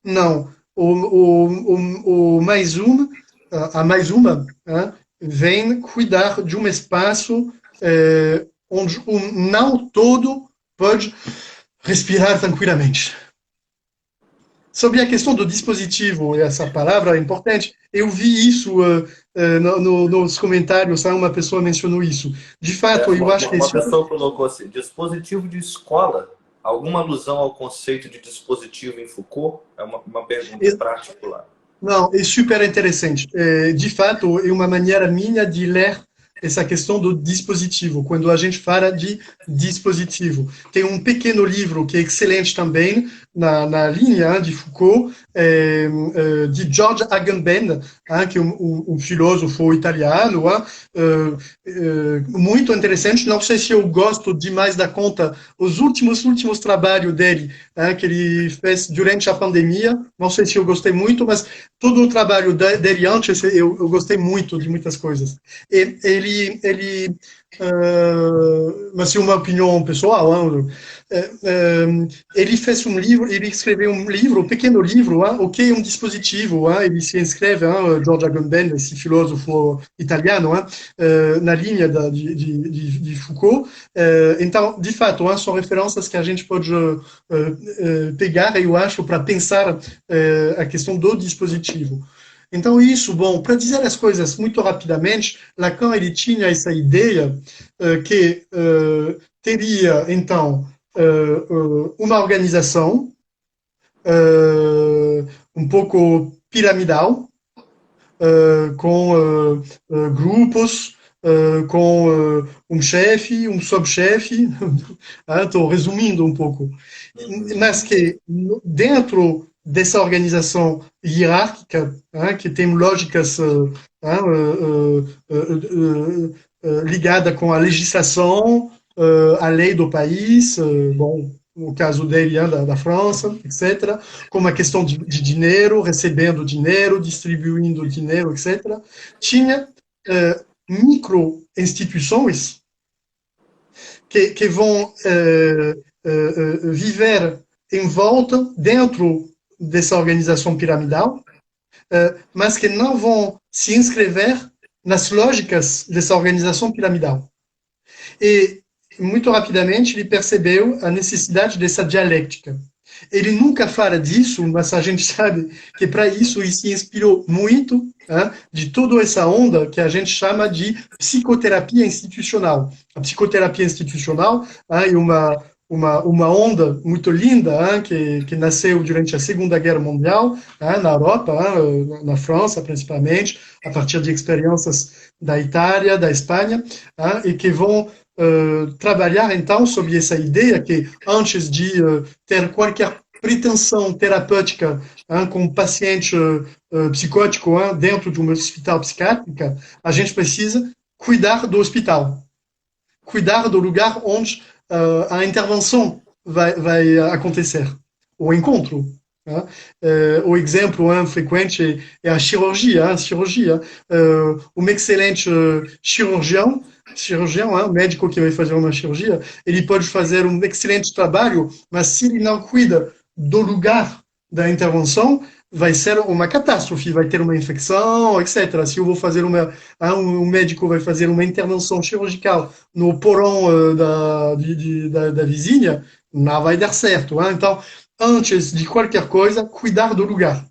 Não, o mais a mais uma, vem cuidar de um espaço onde o não todo pode respirar tranquilamente. Sobre a questão do dispositivo, essa palavra é importante. Eu vi isso nos comentários, uma pessoa mencionou isso. De fato, eu acho que... Uma pessoa colocou assim, dispositivo de escola, alguma alusão ao conceito de dispositivo em Foucault? É uma pergunta particular. Não, é super interessante. De fato, é uma maneira minha de ler essa questão do dispositivo, quando a gente fala de dispositivo. Tem um pequeno livro que é excelente também, na linha de Foucault, de George Agamben, que é um filósofo italiano, muito interessante. Não sei se eu gosto demais da conta, os últimos trabalhos dele, que ele fez durante a pandemia, não sei se eu gostei muito, mas todo o trabalho dele antes, eu gostei muito de muitas coisas. Mas é uma opinião pessoal, ele fez um livro, ele escreveu um livro, um pequeno livro, o que é um dispositivo, ele se inscreve, George Agamben, esse filósofo italiano, na linha de Foucault. Então, de fato, são referências que a gente pode pegar, eu acho, para pensar a questão do dispositivo. Então, isso, bom, para dizer as coisas muito rapidamente, Lacan, ele tinha essa ideia que teria, então, uma organização um pouco piramidal, com grupos, com um chefe, um subchefe, estou resumindo um pouco, mas que dentro dessa organização hierárquica, que tem lógicas ligada com a legislação, a lei do país, bom, no caso dele, da França, etc., como a questão de dinheiro, recebendo dinheiro, distribuindo dinheiro, etc., tinha micro-instituições que vão viver em volta, dentro dessa organização piramidal, mas que não vão se inscrever nas lógicas dessa organização piramidal. E, muito rapidamente, ele percebeu a necessidade dessa dialética. Ele nunca fala disso, mas a gente sabe que, para isso, ele se inspirou muito de toda essa onda que a gente chama de psicoterapia institucional. A psicoterapia institucional é uma onda muito linda que nasceu durante a Segunda Guerra Mundial, na Europa, na França principalmente, a partir de experiências da Itália, da Espanha, e que vão trabalhar então sobre essa ideia que, antes de ter qualquer pretensão terapêutica com um paciente psicótico dentro de um hospital psiquiátrico, a gente precisa cuidar do hospital, cuidar do lugar onde a intervenção vai acontecer, o encontro. O exemplo frequente é a cirurgia. Um excelente cirurgião, médico que vai fazer uma cirurgia, ele pode fazer um excelente trabalho, mas se ele não cuida do lugar da intervenção, vai ser uma catástrofe, vai ter uma infecção, etc. Se eu vou fazer um médico vai fazer uma intervenção cirúrgica no porão da vizinha, não vai dar certo. Então, antes de qualquer coisa, cuidar do lugar.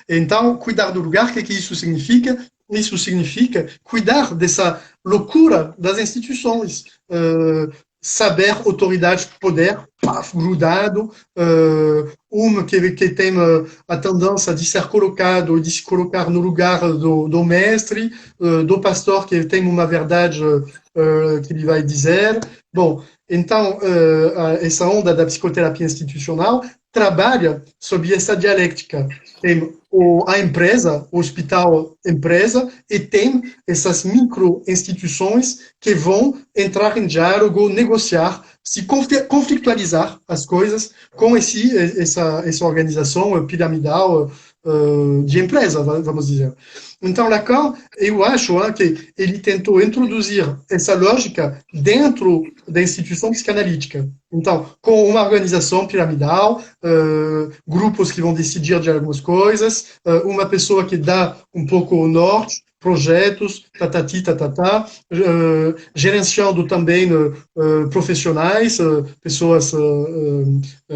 Então, cuidar do lugar, o que isso significa? isso significa cuidar dessa loucura das instituições, saber autoridade, poder, paf, grudado, que tem a tendência de ser colocado, de se colocar no lugar do mestre, do pastor que tem uma verdade que ele vai dizer. Bom, então, essa onda da psicoterapia institucional trabalha sobre essa dialética. Tem a empresa, o hospital empresa, e tem essas micro-instituições que vão entrar em diálogo, negociar, se conflitualizar as coisas com essa organização piramidal de empresa, vamos dizer. Então, Lacan, eu acho que ele tentou introduzir essa lógica dentro da instituição psicanalítica. Então, com uma organização piramidal, grupos que vão decidir de algumas coisas, uma pessoa que dá um pouco o norte, projetos, tatati, tatatá, gerenciando também profissionais, pessoas,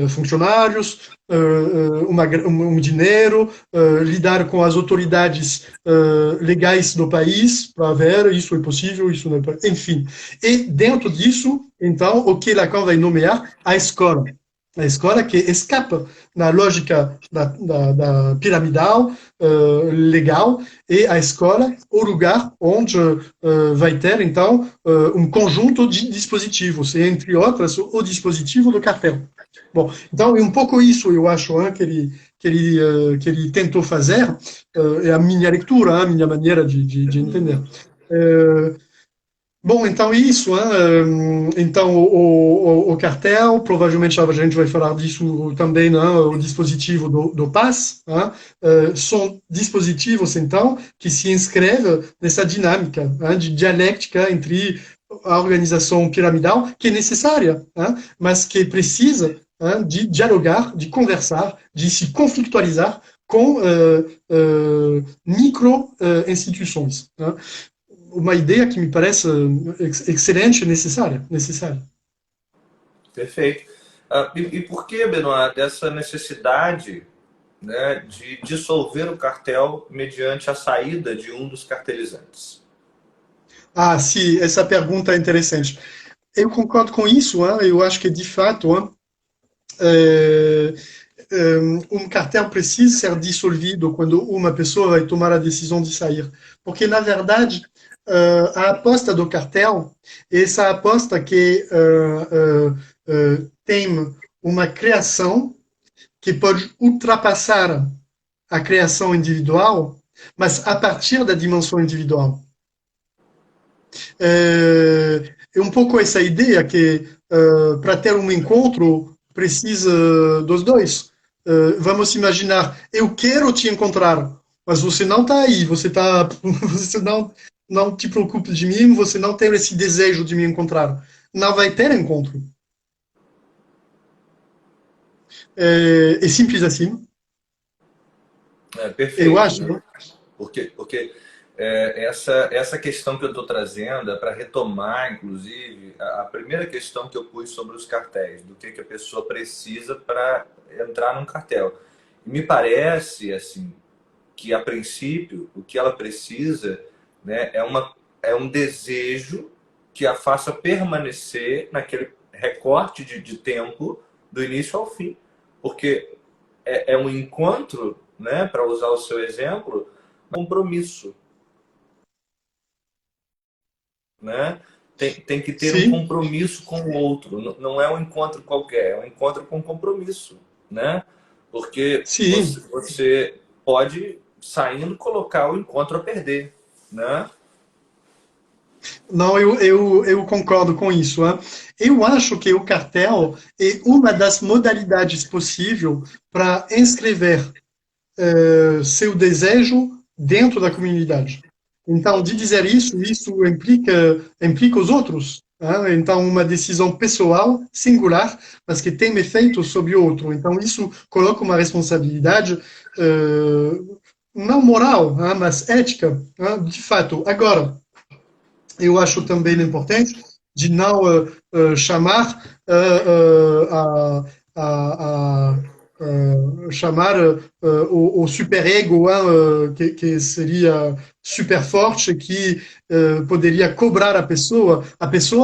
funcionários, um dinheiro, lidar com as autoridades legais do país para ver isso é possível, isso não é, enfim. E dentro disso, então, o que Lacan vai nomear a escola. A escola que escapa na lógica da piramidal, legal, e a escola, o lugar onde vai ter, então, um conjunto de dispositivos, e, entre outras, o dispositivo do cartel. Bom, então, é um pouco isso, eu acho, que ele tentou fazer, é a minha leitura, a minha maneira de entender. Bom, então isso, então o cartel, provavelmente a gente vai falar disso também, o dispositivo do PAS, são dispositivos, então, que se inscrevem nessa dinâmica de dialética entre a organização piramidal, que é necessária, mas que precisa de dialogar, de conversar, de se conflitualizar com micro-instituições. Uma ideia que me parece excelente e necessária. Perfeito. E por que, Benoit, dessa necessidade, né, de dissolver o cartel mediante a saída de um dos cartelizantes? Sim, essa pergunta é interessante. Eu concordo com isso, eu acho que, de fato, um cartel precisa ser dissolvido quando uma pessoa vai tomar a decisão de sair. Porque, na verdade, a aposta do cartel é essa aposta que tem uma criação que pode ultrapassar a criação individual, mas a partir da dimensão individual. É um pouco essa ideia que para ter um encontro precisa dos dois. Vamos imaginar, eu quero te encontrar, mas você não está aí, você não te preocupa de mim, você não tem esse desejo de me encontrar. Não vai ter encontro. É simples assim. Perfeito. Eu acho, né? Porque essa questão que eu estou trazendo é para retomar, inclusive, a primeira questão que eu pus sobre os cartéis, do que a pessoa precisa para entrar num cartel. E me parece, assim, que a princípio, o que ela precisa, né, é um desejo que a faça permanecer naquele recorte de tempo do início ao fim. Porque é um encontro, né, para usar o seu exemplo, um compromisso. Né? Tem que ter um Sim, compromisso com o outro. Não é um encontro qualquer, é um encontro com compromisso. Né? Porque sim. você pode, saindo, colocar o encontro a perder. Né? Não, eu concordo com isso. Eu acho que o cartel é uma das modalidades possíveis para inscrever seu desejo dentro da comunidade. Então, de dizer isso implica os outros. Então, uma decisão pessoal, singular, mas que tem efeito sobre o outro. Então, isso coloca uma responsabilidade não moral, mas ética, de fato. Agora, eu acho também importante de não chamar a chamar o superego, que seria super forte, que poderia cobrar a pessoa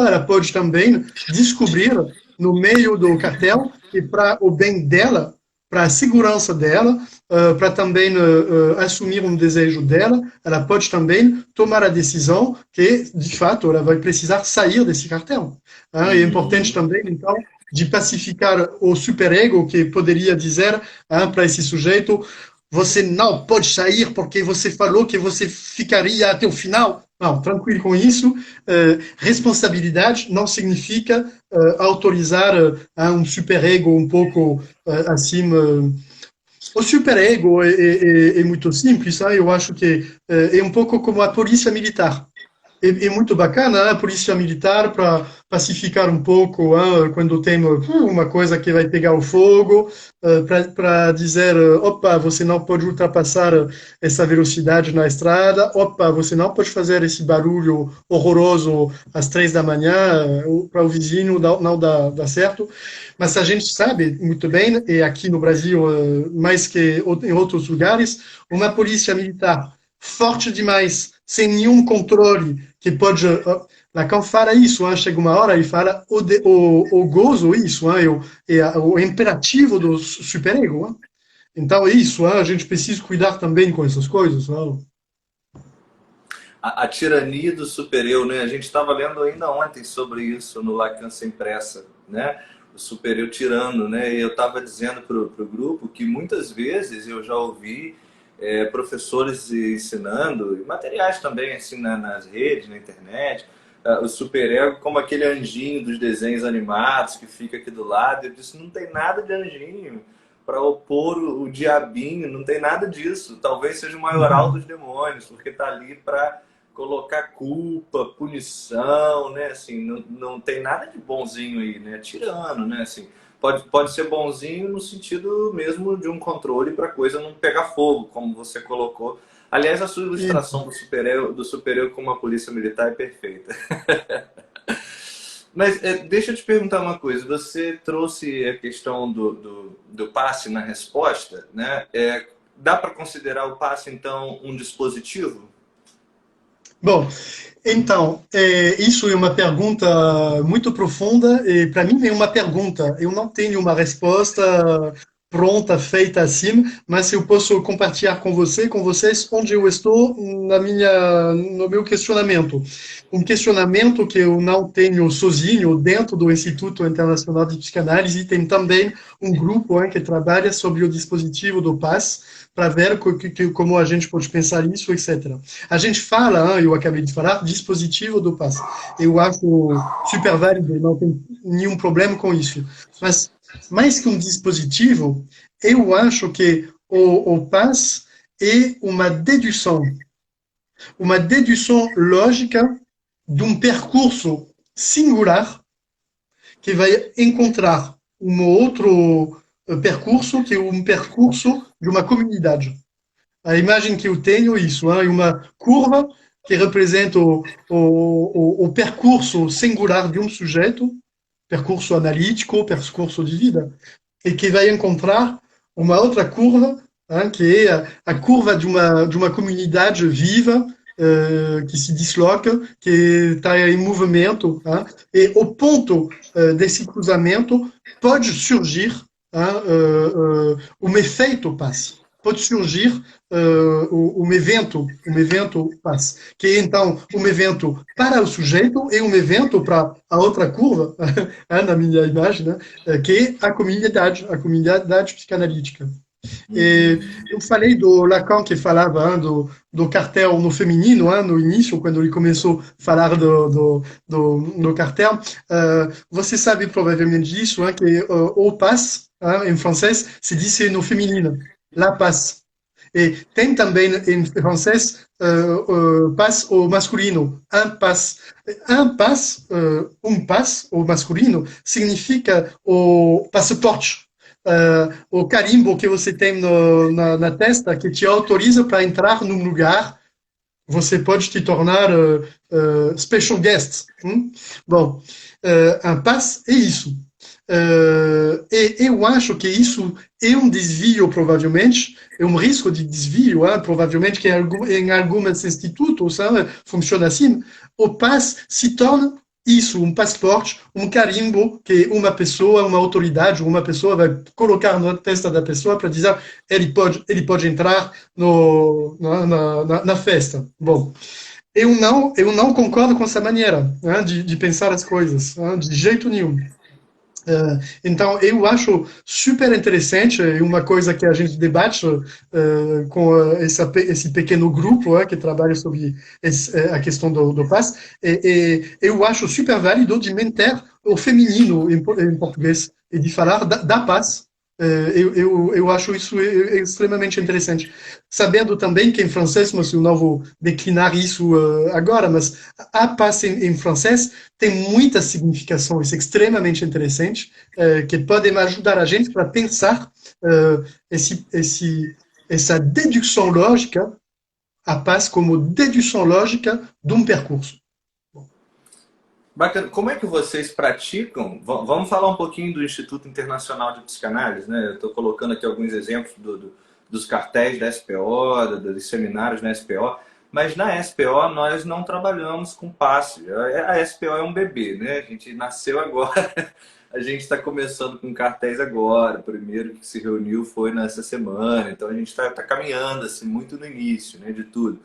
ela pode também descobrir no meio do cartel e para o bem dela, para a segurança dela, para também assumir um desejo dela, ela pode também tomar a decisão que, de fato, ela vai precisar sair desse cartel. É importante Uhum. também, então, de pacificar o superego que poderia dizer para esse sujeito: você não pode sair porque você falou que você ficaria até o final. Não, tranquilo com isso. Responsabilidade não significa autorizar um superego um pouco acima. O superego é muito simples. Eu acho que é um pouco como a polícia militar. É muito bacana a polícia militar para pacificar um pouco quando tem uma coisa que vai pegar o fogo, para dizer, opa, você não pode ultrapassar essa velocidade na estrada, opa, você não pode fazer esse barulho horroroso às 3 da manhã, para o vizinho não dá certo. Mas a gente sabe muito bem, e aqui no Brasil, mais que em outros lugares, uma polícia militar forte demais, sem nenhum controle, que pode. Lacan fala isso, chega uma hora e fala o gozo, isso, o imperativo do superego. Então é isso, a gente precisa cuidar também com essas coisas. A tirania do super-eu, né? A gente estava lendo ainda ontem sobre isso no Lacan Sem Pressa, né? O super-eu tirano, né? E eu estava dizendo para o grupo que muitas vezes eu já ouvi professores ensinando, e materiais também, assim, nas redes, na internet, o super-ego como aquele anjinho dos desenhos animados que fica aqui do lado. Eu disse, não tem nada de anjinho para opor o diabinho, não tem nada disso. Talvez seja o maioral dos demônios, porque está ali para colocar culpa, punição, né? Assim, não tem nada de bonzinho aí, né? Tirano, né? Assim, pode ser bonzinho no sentido mesmo de um controle para a coisa não pegar fogo, como você colocou. Aliás, a sua ilustração Isso. do super-eu como a polícia militar é perfeita. Mas deixa eu te perguntar uma coisa. Você trouxe a questão do passe na resposta, né? Dá para considerar o passe, então, um dispositivo? Bom, então, isso é uma pergunta muito profunda e para mim é uma pergunta. Eu não tenho uma resposta pronta, feita assim, mas eu posso compartilhar com vocês, onde eu estou no meu questionamento. Um questionamento que eu não tenho sozinho dentro do Instituto Internacional de Psicanálise, tem também um grupo que trabalha sobre o dispositivo do PAS, para ver como a gente pode pensar isso, etc. A gente fala, eu acabei de falar, dispositivo do PAS. Eu acho super válido, não tem nenhum problema com isso. Mas, mais que um dispositivo, eu acho que o PAS é uma dedução lógica de um percurso singular que vai encontrar um outro percurso, que é um percurso de uma comunidade. A imagem que eu tenho é isso, é uma curva que representa o percurso singular de um sujeito, percurso analítico, percurso de vida, e que vai encontrar uma outra curva, que é a curva de uma comunidade viva, que se desloca, que está em movimento, e o ponto desse cruzamento pode surgir um efeito passe. Pode surgir um evento passe, que é então um evento para o sujeito e um evento para a outra curva, na minha imagem, né, que é a comunidade psicanalítica. E eu falei do Lacan que falava do cartel no feminino, no início, quando ele começou a falar do cartel. Você sabe provavelmente disso, que o paz, em francês, se diz no feminino, la paz. E tem também em francês paz o masculino, un paz. Um paz, o masculino, significa o passaporte, o carimbo que você tem na testa que te autoriza para entrar num lugar. Você pode te tornar special guest. Bom, um pass é isso. E eu acho que isso é um desvio, provavelmente, é um risco de desvio, provavelmente que em alguns institutos funciona assim. O PAS se torna isso, um passaporte, um carimbo que uma pessoa, uma autoridade, uma pessoa vai colocar na testa da pessoa para dizer ele pode entrar na festa. Bom, eu não concordo com essa maneira de pensar as coisas, de jeito nenhum. Então, eu acho super interessante, uma coisa que a gente debate com esse pequeno grupo que trabalha sobre a questão do paz, eu acho super válido de manter o feminino em português e de falar da paz. Eu acho isso extremamente interessante. Sabendo também que em francês, mas eu não vou declinar isso agora, mas a paz em francês tem muitas significações extremamente interessantes que podem ajudar a gente para pensar essa dedução lógica, a paz como dedução lógica de um percurso. Bacana. Como é que vocês praticam? Vamos falar um pouquinho do Instituto Internacional de Psicanálise, né? Eu estou colocando aqui alguns exemplos dos cartéis da SPO, dos seminários na SPO, mas na SPO nós não trabalhamos com passe. A SPO é um bebê, né? A gente nasceu agora, a gente está começando com cartéis agora. O primeiro que se reuniu foi nessa semana, então a gente está caminhando assim, muito no início, né, de tudo.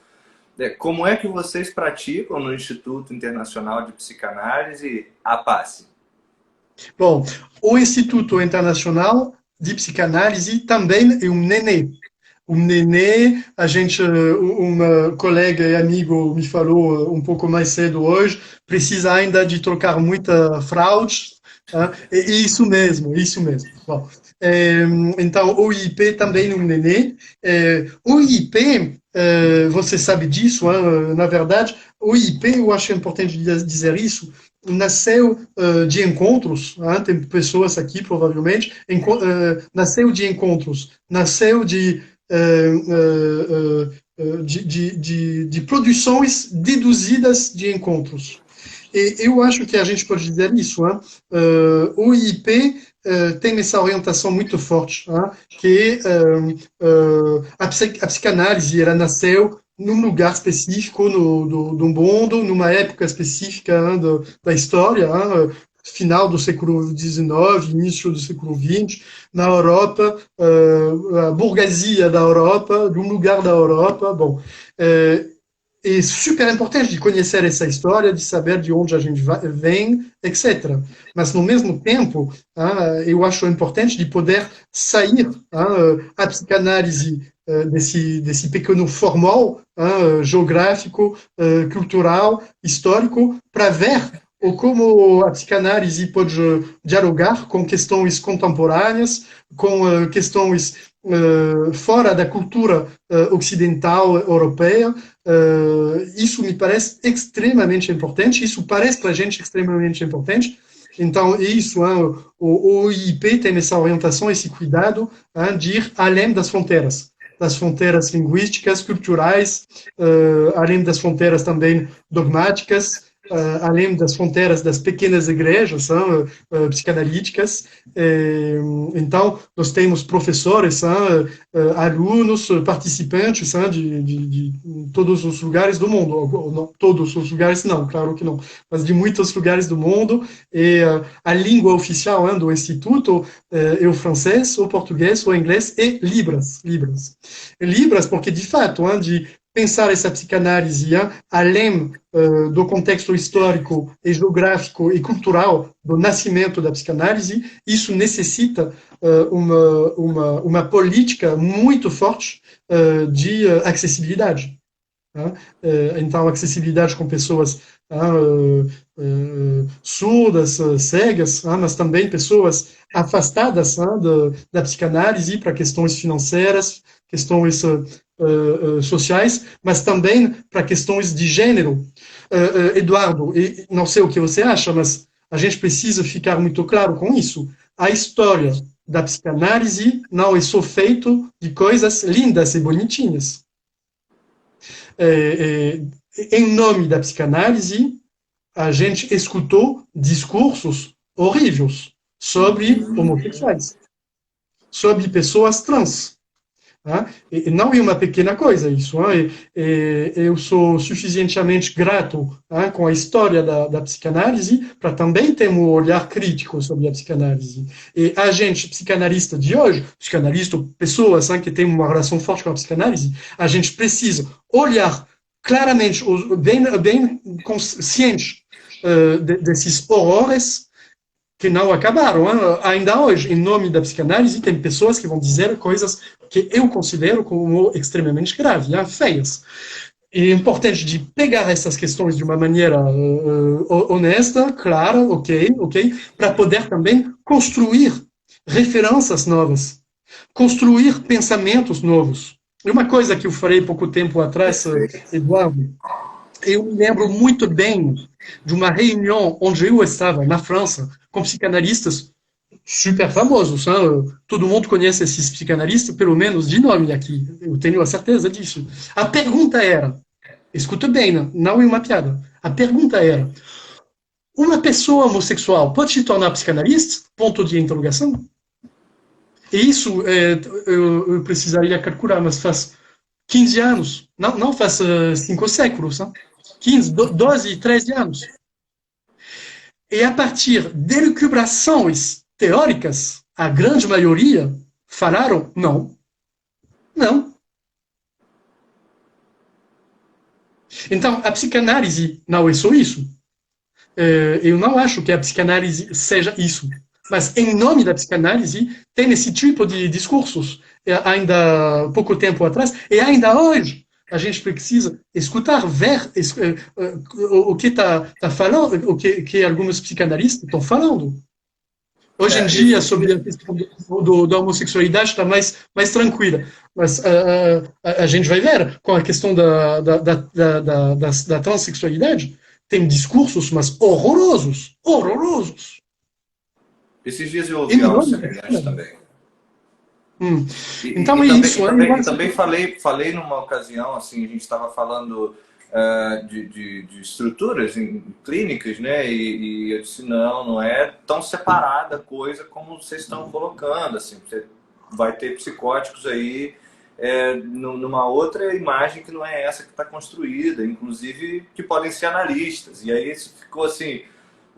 Como é que vocês praticam no Instituto Internacional de Psicanálise a passe? Bom, o Instituto Internacional de Psicanálise também é um nenê. Um nenê, a gente, uma colega e amigo me falou um pouco mais cedo hoje, precisa ainda de trocar muita fraude. É isso mesmo, isso mesmo. Bom, então, o IP também é um nenê. O IP, você sabe disso, na verdade, o IP, eu acho importante dizer isso, nasceu de encontros, tem pessoas aqui, provavelmente, nasceu de encontros, nasceu de produções deduzidas de encontros. E eu acho que a gente pode dizer isso. O IP tem essa orientação muito forte, que a psicanálise ela nasceu num lugar específico do mundo, numa época específica da história, final do século XIX, início do século XX, na Europa, a burguesia da Europa, de um lugar da Europa. Bom, é super importante de conhecer essa história, de saber de onde a gente vem, etc. Mas, no mesmo tempo, eu acho importante de poder sair a psicanálise desse pequeno formal geográfico, cultural, histórico, para ver como a psicanálise pode dialogar com questões contemporâneas, com questões fora da cultura ocidental europeia. Isso me parece extremamente importante, isso parece para a gente extremamente importante. Então, isso, o IIP tem essa orientação, esse cuidado de ir além das fronteiras linguísticas, culturais, além das fronteiras também dogmáticas, além das fronteiras das pequenas igrejas psicanalíticas. Então, nós temos professores, alunos, participantes de todos os lugares do mundo. Não, todos os lugares não, claro que não, mas de muitos lugares do mundo. E a língua oficial do Instituto é o francês, o português, o inglês e Libras. Libras, porque, de fato, de pensar essa psicanálise além do contexto histórico e geográfico e cultural do nascimento da psicanálise, isso necessita uma política muito forte de acessibilidade. Então, acessibilidade com pessoas surdas, cegas, mas também pessoas afastadas da psicanálise para questões financeiras, questões sociais, mas também para questões de gênero. Eduardo, não sei o que você acha, mas a gente precisa ficar muito claro com isso. A história da psicanálise não é só feito de coisas lindas e bonitinhas. Em nome da psicanálise, a gente escutou discursos horríveis, sobre homossexuais, sobre pessoas trans. E não é uma pequena coisa isso. Eu sou suficientemente grato com a história da psicanálise para também ter um olhar crítico sobre a psicanálise. E a gente, psicanalista de hoje, psicanalista, pessoas que têm uma relação forte com a psicanálise, a gente precisa olhar claramente, bem consciente desses horrores que não acabaram. Ainda hoje, em nome da psicanálise, tem pessoas que vão dizer coisas que eu considero como extremamente graves, feias. É importante de pegar essas questões de uma maneira honesta, clara, ok, para poder também construir referências novas, construir pensamentos novos. E uma coisa que eu falei pouco tempo atrás, Eduardo, eu me lembro muito bem de uma reunião onde eu estava, na França, com psicanalistas super famosos. Todo mundo conhece esses psicanalistas, pelo menos de nome aqui. Eu tenho a certeza disso. A pergunta era, escuta bem, não é uma piada. A pergunta era, uma pessoa homossexual pode se tornar psicanalista? Ponto de interrogação. E isso eu precisaria calcular, mas faz 15 anos. Não faz 5 séculos. 15, 12, 13 anos. E a partir de elucubrações teóricas, a grande maioria falaram não. Não. Então, a psicanálise não é só isso. Eu não acho que a psicanálise seja isso. Mas, em nome da psicanálise, tem esse tipo de discursos. Ainda pouco tempo atrás, e ainda hoje, a gente precisa escutar, ver o que está falando, o que alguns psicanalistas estão falando. Hoje em dia, sobre a questão da homossexualidade, está mais tranquila. Mas a gente vai ver, com a questão da transexualidade, tem discursos, mas horrorosos. Horrorosos. Esses dias eu ouvi algo semelhante também. Então é isso. Também falei numa ocasião, assim, a gente estava falando de estruturas em clínicas, né? E eu disse, não é tão separada a coisa como vocês estão colocando, assim, você vai ter psicóticos aí numa outra imagem que não é essa que está construída, inclusive que podem ser analistas. E aí isso ficou assim,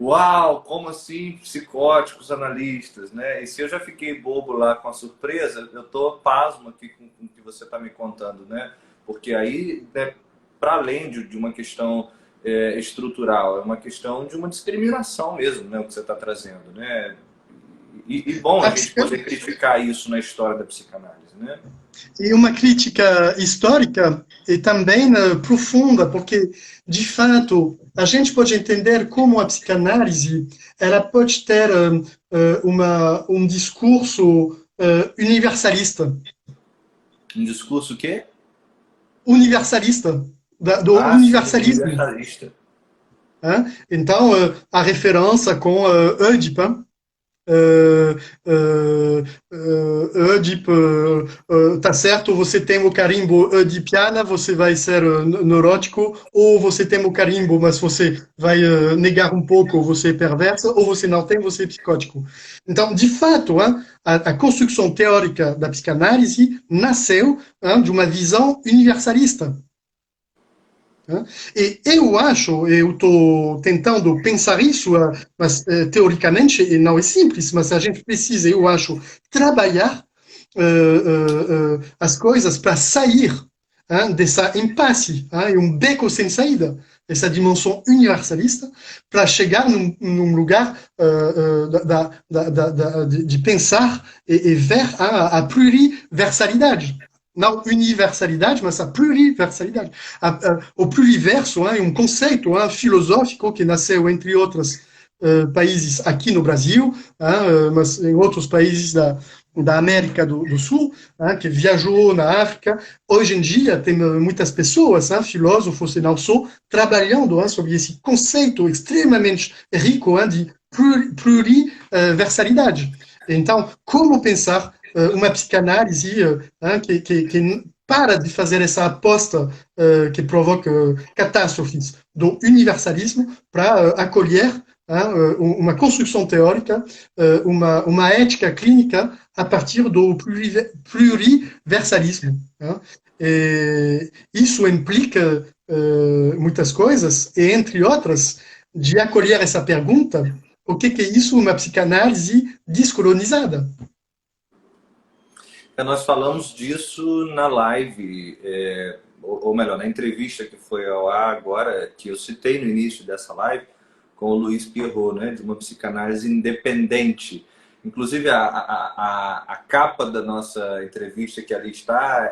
uau, como assim psicóticos analistas, né? E se eu já fiquei bobo lá com a surpresa, eu tô pasmo aqui com o que você está me contando, né? Porque aí, né, para além de uma questão estrutural, é uma questão de uma discriminação mesmo, né? O que você está trazendo, né? E bom a gente poder criticar isso na história da psicanálise, né? E uma crítica histórica e também profunda, porque, de fato, a gente pode entender como a psicanálise ela pode ter um discurso universalista. Um discurso o quê? Universalista. Do universalismo. Sim, universalista. Então, a referência com Oedipo, Oedipo, tá certo, você tem o carimbo oedipiana, você vai ser neurótico, ou você tem o carimbo, mas você vai negar um pouco, você é perversa, ou você não tem, você é psicótico. Então, de fato, a construção teórica da psicanálise nasceu de uma visão universalista. E eu acho, eu estou tentando pensar isso, mas teoricamente não é simples, mas a gente precisa, eu acho, trabalhar as coisas para sair dessa impasse, um beco sem saída, essa dimensão universalista, para chegar num lugar de pensar e ver a pluriversalidade. Não universalidade, mas a pluriversalidade. O pluriverso é um conceito filosófico que nasceu, entre outros países aqui no Brasil, mas em outros países da América do Sul, que viajou na África. Hoje em dia, tem muitas pessoas, filósofos e não só, trabalhando sobre esse conceito extremamente rico de pluriversalidade. Então, como pensar uma psicanálise que para de fazer essa aposta que provoca catástrofes do universalismo para acolher uma construção teórica, uma ética clínica a partir do pluriversalismo. Isso implica muitas coisas, e entre outras, de acolher essa pergunta: o que é isso, uma psicanálise descolonizada? Nós falamos disso na live, ou melhor, na entrevista que foi ao ar agora, que eu citei no início dessa live, com o Luiz Pierrot, né, de uma psicanálise independente. Inclusive, a capa da nossa entrevista que ali está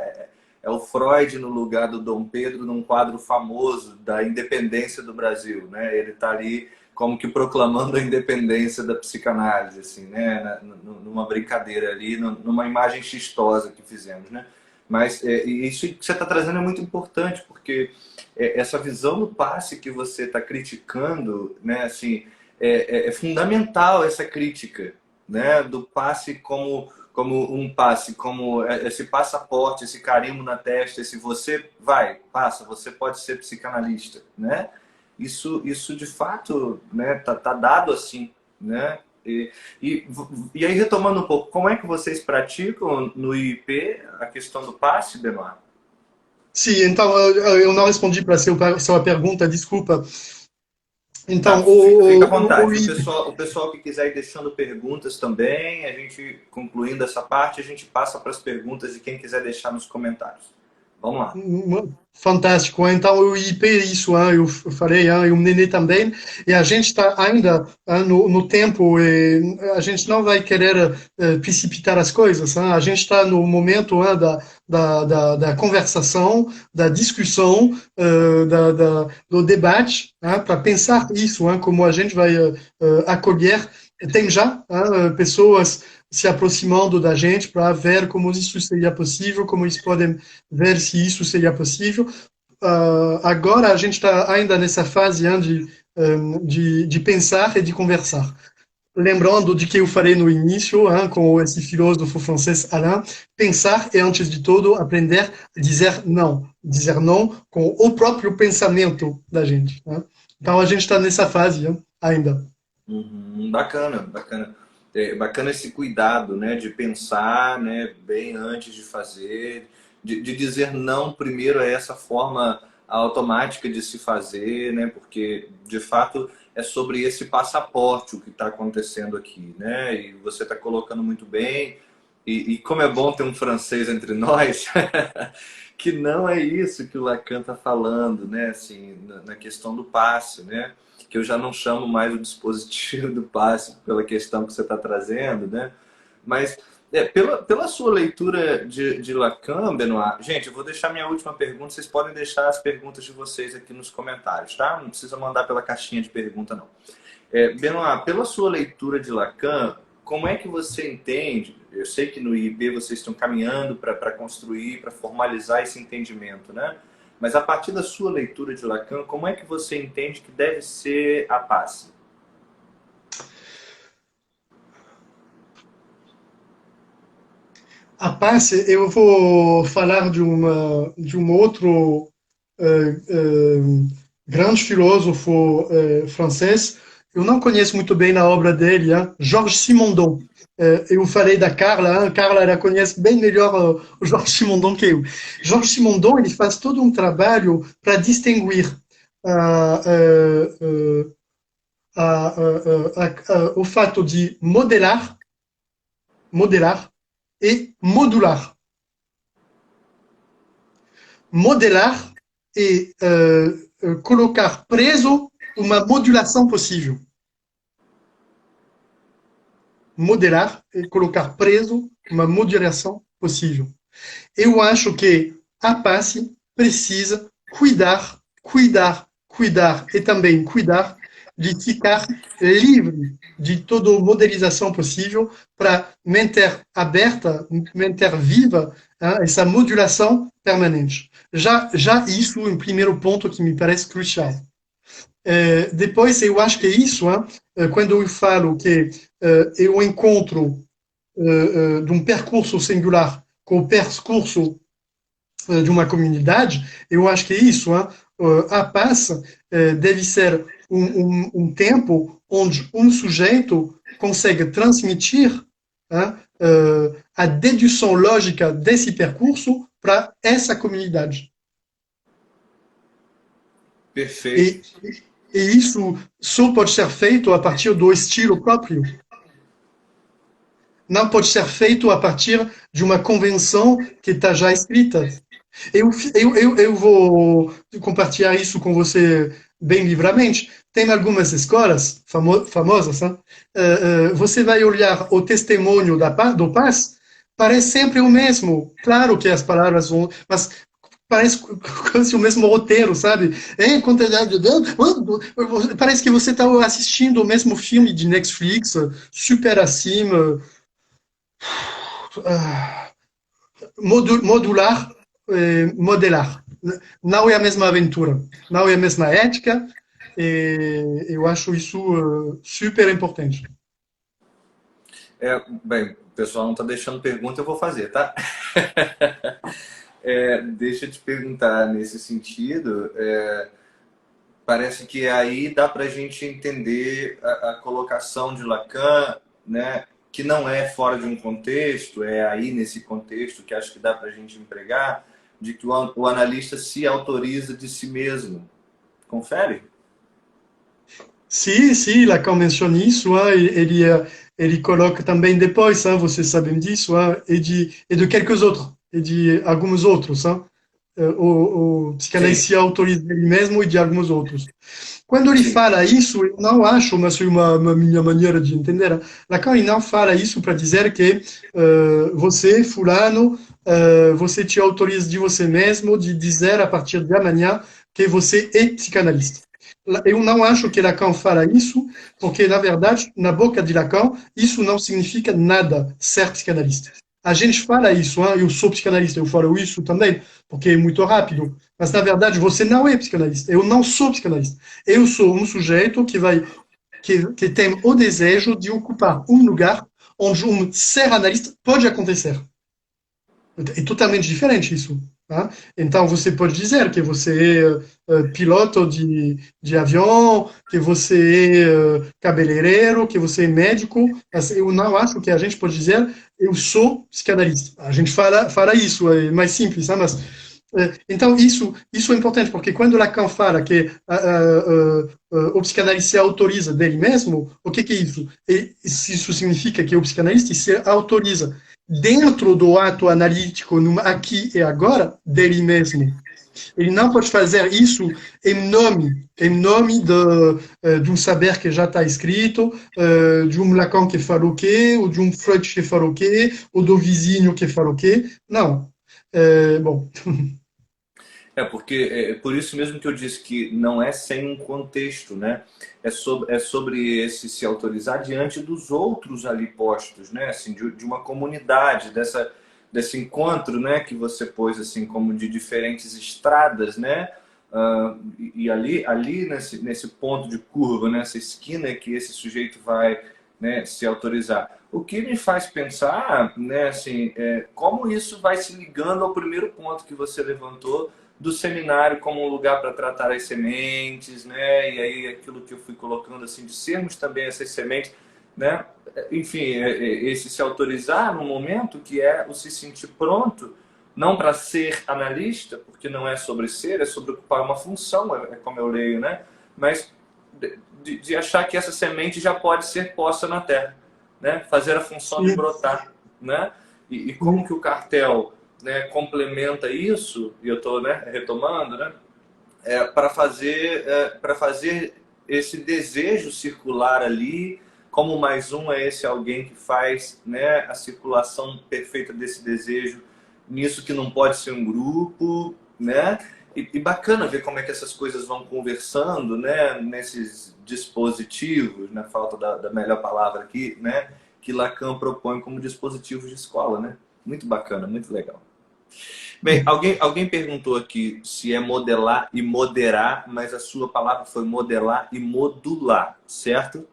é o Freud no lugar do Dom Pedro num quadro famoso da independência do Brasil. Né? Ele está ali como que proclamando a independência da psicanálise, assim, né? Numa brincadeira ali, numa imagem xistosa que fizemos, né? Mas isso que você está trazendo é muito importante, porque essa visão do passe que você está criticando, né? Assim, é fundamental essa crítica, né? Do passe como um passe, como esse passaporte, esse carimbo na testa, esse você vai, passa, você pode ser psicanalista, né? Isso de fato, né, tá dado assim, né? E aí, retomando um pouco, como é que vocês praticam no IIP a questão do passe, Benoit? Sim, então eu não respondi para a sua pergunta, desculpa. Tá, Então, fica à vontade. O pessoal que quiser ir deixando perguntas também, a gente, concluindo essa parte, a gente passa para as perguntas de quem quiser deixar nos comentários. Vamos lá. fantástico. Então, o IP, isso, eu falei, e o Nenê também, e a gente está ainda no tempo, e a gente não vai querer precipitar as coisas. A gente está no momento da conversação, da discussão, do debate, para pensar isso, como a gente vai acolher. Tem já pessoas se aproximando da gente para ver como isso seria possível, como eles podem ver se isso seria possível. Agora a gente está ainda nessa fase de pensar e de conversar. Lembrando de que eu falei no início, com esse filósofo francês Alain, pensar é, antes de tudo, aprender a dizer não com o próprio pensamento da gente. Então a gente está nessa fase ainda. Bacana, bacana. Bacana esse cuidado, né, de pensar, né, bem antes de fazer, de dizer não primeiro a essa forma automática de se fazer, né, porque de fato é sobre esse passaporte o que está acontecendo aqui, né, e você está colocando muito bem, e como é bom ter um francês entre nós, que não é isso que o Lacan está falando, né, assim, na questão do passe, né, que eu já não chamo mais o dispositivo do passe pela questão que você está trazendo, né? Mas pela sua leitura de Lacan, Benoit, gente, eu vou deixar minha última pergunta, vocês podem deixar as perguntas de vocês aqui nos comentários, tá? Não precisa mandar pela caixinha de pergunta, não. Benoit, pela sua leitura de Lacan, como é que você entende, eu sei que no IB vocês estão caminhando para construir, para formalizar esse entendimento, né? Mas a partir da sua leitura de Lacan, como é que você entende que deve ser a passe? A passe, eu vou falar de um outro grande filósofo francês. Eu não conheço muito bem a obra dele, Georges Simondon. Eu falei da Carla, Carla ela conhece bem melhor o Georges Simondon que eu. Georges Simondon ele faz todo um trabalho para distinguir o fato de modelar e modular. Modelar e colocar preso uma modulação possível. Modelar e colocar preso uma modulação possível. Eu acho que a passe precisa cuidar e também cuidar de ficar livre de toda modelização possível para manter aberta, manter viva essa modulação permanente. Já isso é um primeiro ponto que me parece crucial. Depois, eu acho que isso, quando eu falo que eu encontro de um percurso singular com o percurso de uma comunidade, eu acho que isso, a paz deve ser um tempo onde um sujeito consegue transmitir, né, a dedução lógica desse percurso para essa comunidade. Perfeito. E isso só pode ser feito a partir do estilo próprio. Não pode ser feito a partir de uma convenção que está já escrita. Eu vou compartilhar isso com você bem livremente. Tem algumas escolas famosas, né? Você vai olhar o testemunho do Paz, parece sempre o mesmo. Claro que as palavras vão, mas parece quase o mesmo roteiro, sabe? Parece que você está assistindo o mesmo filme de Netflix, super acima, modular, modelar. Não é a mesma aventura, não é a mesma ética, e eu acho isso super importante. Bem, o pessoal não está deixando pergunta, eu vou fazer, tá? Deixa eu te perguntar nesse sentido. Parece que aí dá para a gente entender a colocação de Lacan, né? Que não é fora de um contexto, é aí nesse contexto que acho que dá para a gente empregar, de que o analista se autoriza de si mesmo. Confere? Sim, Lacan menciona isso, ele coloca também depois, vocês sabem disso, e de quelques outros, e de alguns outros. O psicanalista Sim, se autoriza ele mesmo e de alguns outros. Quando ele sim. fala isso, eu não acho, mas é uma minha maneira de entender, Lacan ele não fala isso para dizer que você, fulano, você te autoriza de você mesmo de dizer a partir de amanhã que você é psicanalista. Eu não acho que Lacan fala isso, porque, na verdade, na boca de Lacan, isso não significa nada, ser psicanalista. A gente fala isso, eu sou psicanalista, eu falo isso também, porque é muito rápido. Mas, na verdade, você não é psicanalista. Eu não sou psicanalista. Eu sou um sujeito que tem o desejo de ocupar um lugar onde um ser analista pode acontecer. É totalmente diferente isso. Tá? Então, você pode dizer que você é piloto de avião, que você é cabeleireiro, que você é médico, mas eu não acho que a gente pode dizer eu sou psicanalista. A gente fala isso, é mais simples, tá? Mas então, isso é importante, porque quando Lacan fala que o psicanalista se autoriza dele mesmo, o que é isso? Isso significa que o psicanalista se autoriza dentro do ato analítico, no aqui e agora, dele mesmo. Ele não pode fazer isso em nome de um saber que já está escrito, de um Lacan que falou o quê, ou de um Freud que falou o quê, ou do vizinho que falou o quê. Não. Bom, Porque é por isso mesmo que eu disse que não é sem um contexto, né? É sobre esse se autorizar diante dos outros ali postos, né? Assim, de uma comunidade, desse encontro, né? Que você pôs assim como de diferentes estradas, né? E ali nesse ponto de curva, nessa esquina que esse sujeito vai, né, se autorizar. O que me faz pensar, né, assim, como isso vai se ligando ao primeiro ponto que você levantou do seminário como um lugar para tratar as sementes, né? E aí aquilo que eu fui colocando assim de sermos também essas sementes, né? Enfim, esse se autorizar no momento que é o se sentir pronto, não para ser analista, porque não é sobre ser, é sobre ocupar uma função, é como eu leio, né? Mas de achar que essa semente já pode ser posta na terra, né? Fazer a função de sim, brotar, né? E como que o cartel, né, complementa isso, e eu estou, né, retomando, né, para fazer esse desejo circular ali, como mais um é esse alguém que faz, né, a circulação perfeita desse desejo nisso que não pode ser um grupo, né? E bacana ver como é que essas coisas vão conversando, né, nesses dispositivos, na falta da melhor palavra aqui, né, que Lacan propõe como dispositivos de escola, né? Muito bacana, muito legal. Bem, alguém perguntou aqui se é modelar e moderar, mas a sua palavra foi modelar e modular, certo?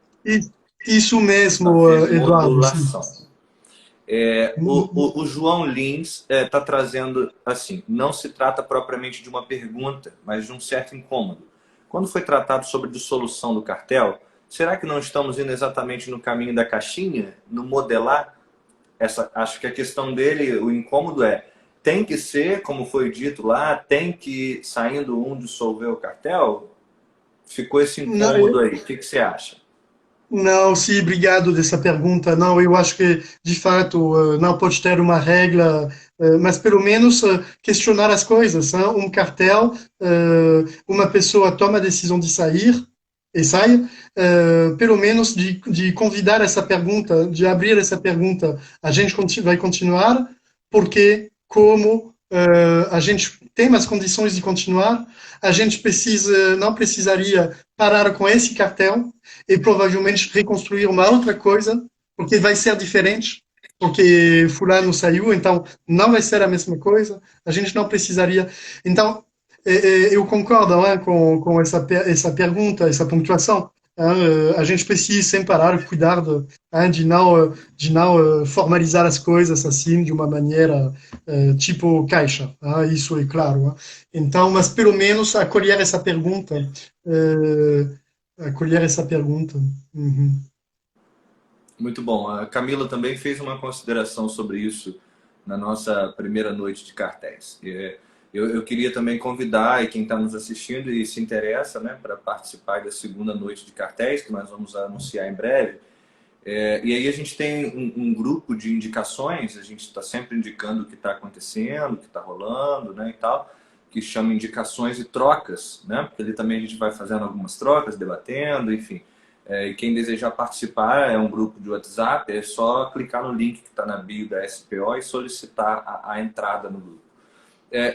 isso mesmo, Fazer Eduardo. Sim. modulação. O João Lins está trazendo assim, não se trata propriamente de uma pergunta, mas de um certo incômodo. Quando foi tratado sobre a dissolução do cartel, será que não estamos indo exatamente no caminho da caixinha, no modelar? Acho que a questão dele, o incômodo tem que ser, como foi dito lá, tem que, saindo um, dissolver o cartel? Ficou esse incômodo Não, aí. O que você acha? não, sim, obrigado dessa pergunta. Não, eu acho que, de fato, não pode ter uma regra, mas pelo menos questionar as coisas. Hein? Um cartel, uma pessoa toma a decisão de sair e sai, pelo menos de convidar essa pergunta, de abrir essa pergunta. A gente vai continuar porque, como a gente tem as condições de continuar, a gente não precisaria parar com esse cartel e provavelmente reconstruir uma outra coisa, porque vai ser diferente, porque fulano saiu, então não vai ser a mesma coisa, a gente não precisaria. Então, eu concordo com essa pergunta, essa pontuação. A gente precisa sempre parar, cuidar de não formalizar as coisas assim de uma maneira tipo caixa. Isso é claro. Então, mas pelo menos acolher essa pergunta. Acolher essa pergunta. Uhum. Muito bom. A Camila também fez uma consideração sobre isso na nossa primeira noite de cartéis. Eu queria também convidar e quem está nos assistindo e se interessa, né, para participar da segunda noite de cartéis, que nós vamos anunciar em breve. E aí a gente tem um grupo de indicações, a gente está sempre indicando o que está acontecendo, o que está rolando, né, e tal, que chama indicações e trocas, né, porque ali também a gente vai fazendo algumas trocas, debatendo, enfim. E quem desejar participar é um grupo de WhatsApp, é só clicar no link que está na bio da SPO e solicitar a entrada no grupo.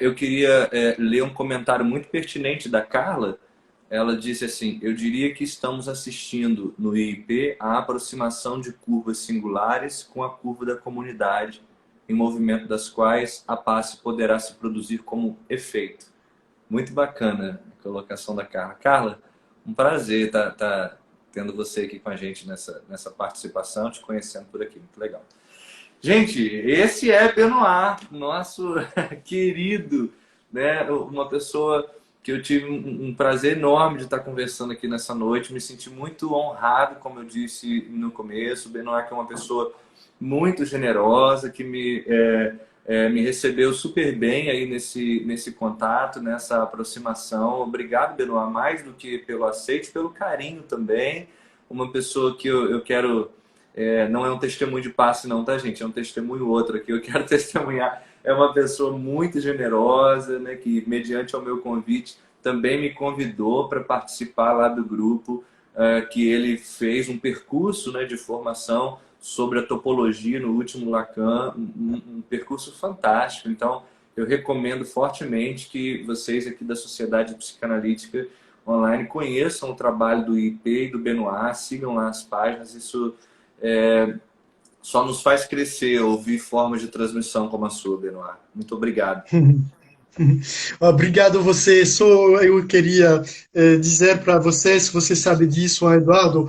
Eu queria ler um comentário muito pertinente da Carla. Ela disse assim: eu diria que estamos assistindo no IIP a aproximação de curvas singulares com a curva da comunidade, em movimento das quais a passe poderá se produzir como efeito. Muito bacana a colocação da Carla. Carla, um prazer estar tendo você aqui com a gente nessa participação, te conhecendo por aqui. Muito legal. Gente, esse é Benoit, nosso querido, né? Uma pessoa que eu tive um prazer enorme de estar conversando aqui nessa noite. Me senti muito honrado, como eu disse no começo. O Benoit que é uma pessoa muito generosa, que me recebeu super bem aí nesse contato, nessa aproximação. Obrigado, Benoit, mais do que pelo aceite, pelo carinho também. Uma pessoa que eu quero... não é um testemunho de passe não, tá, gente? É um testemunho outro aqui. Eu quero testemunhar. É uma pessoa muito generosa, né? Que, mediante ao meu convite, também me convidou para participar lá do grupo, que ele fez um percurso, né, de formação sobre a topologia no último Lacan, um percurso fantástico. Então, eu recomendo fortemente que vocês aqui da Sociedade Psicanalítica Online conheçam o trabalho do IP e do Benoit, sigam lá as páginas. Isso só nos faz crescer, ouvir formas de transmissão como a sua, Benoit. Muito obrigado. Obrigado você. Só eu queria dizer para você, se você sabe disso, Eduardo,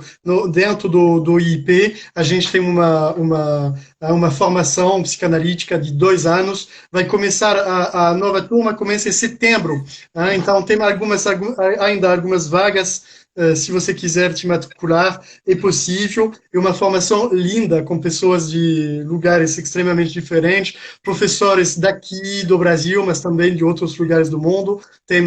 dentro do IIP, a gente tem uma formação psicanalítica de 2 anos. Vai começar, a nova turma começa em setembro. Então, tem ainda algumas vagas. Se você quiser te matricular, é possível. É uma formação linda, com pessoas de lugares extremamente diferentes, professores daqui do Brasil, mas também de outros lugares do mundo. Tem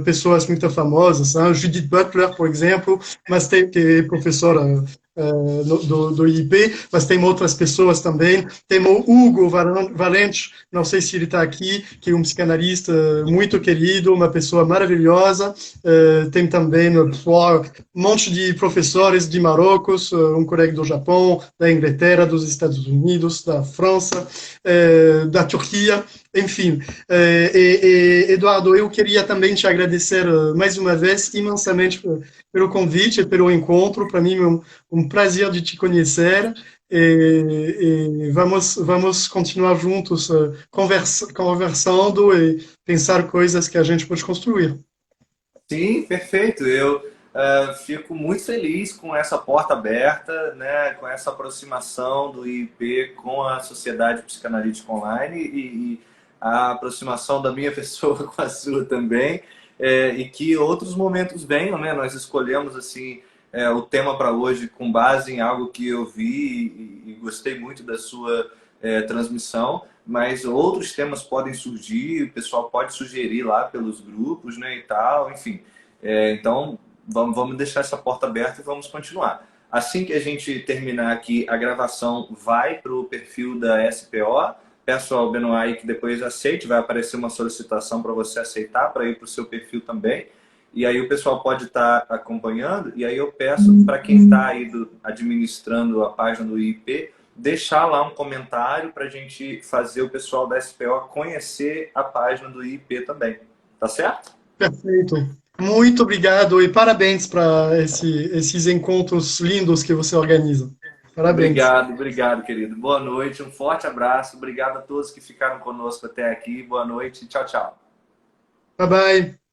pessoas muito famosas, Judith Butler, por exemplo, mas que é professora do IIP, mas tem outras pessoas também. Tem o Hugo Valente, não sei se ele está aqui, que é um psicanalista muito querido, uma pessoa maravilhosa. Tem também um monte de professores de Marrocos, um colega do Japão, da Inglaterra, dos Estados Unidos, da França, da Turquia, enfim. Eduardo, eu queria também te agradecer mais uma vez imensamente pelo convite, pelo encontro. Para mim é um prazer de te conhecer. E vamos continuar juntos conversando e pensar coisas que a gente pode construir. Sim, perfeito. Eu fico muito feliz com essa porta aberta, né, com essa aproximação do IIP com a Sociedade Psicanalítica Online e a aproximação da minha pessoa com a sua também, e que outros momentos venham, né? Nós escolhemos assim o tema para hoje com base em algo que eu vi e gostei muito da sua transmissão, mas outros temas podem surgir, o pessoal pode sugerir lá pelos grupos, né, e tal, enfim. Então, vamos deixar essa porta aberta e vamos continuar. Assim que a gente terminar aqui, a gravação vai para o perfil da SPO. Peço ao Benoit que depois aceite, vai aparecer uma solicitação para você aceitar, para ir para o seu perfil também. E aí o pessoal pode estar acompanhando. E aí eu peço para quem está aí administrando a página do IP, deixar lá um comentário para a gente fazer o pessoal da SPO conhecer a página do IP também. Tá certo? Perfeito. Muito obrigado e parabéns para esses encontros lindos que você organiza. Parabéns. Obrigado, obrigado, querido. Boa noite, um forte abraço. Obrigado a todos que ficaram conosco até aqui. Boa noite e tchau, tchau. Bye bye.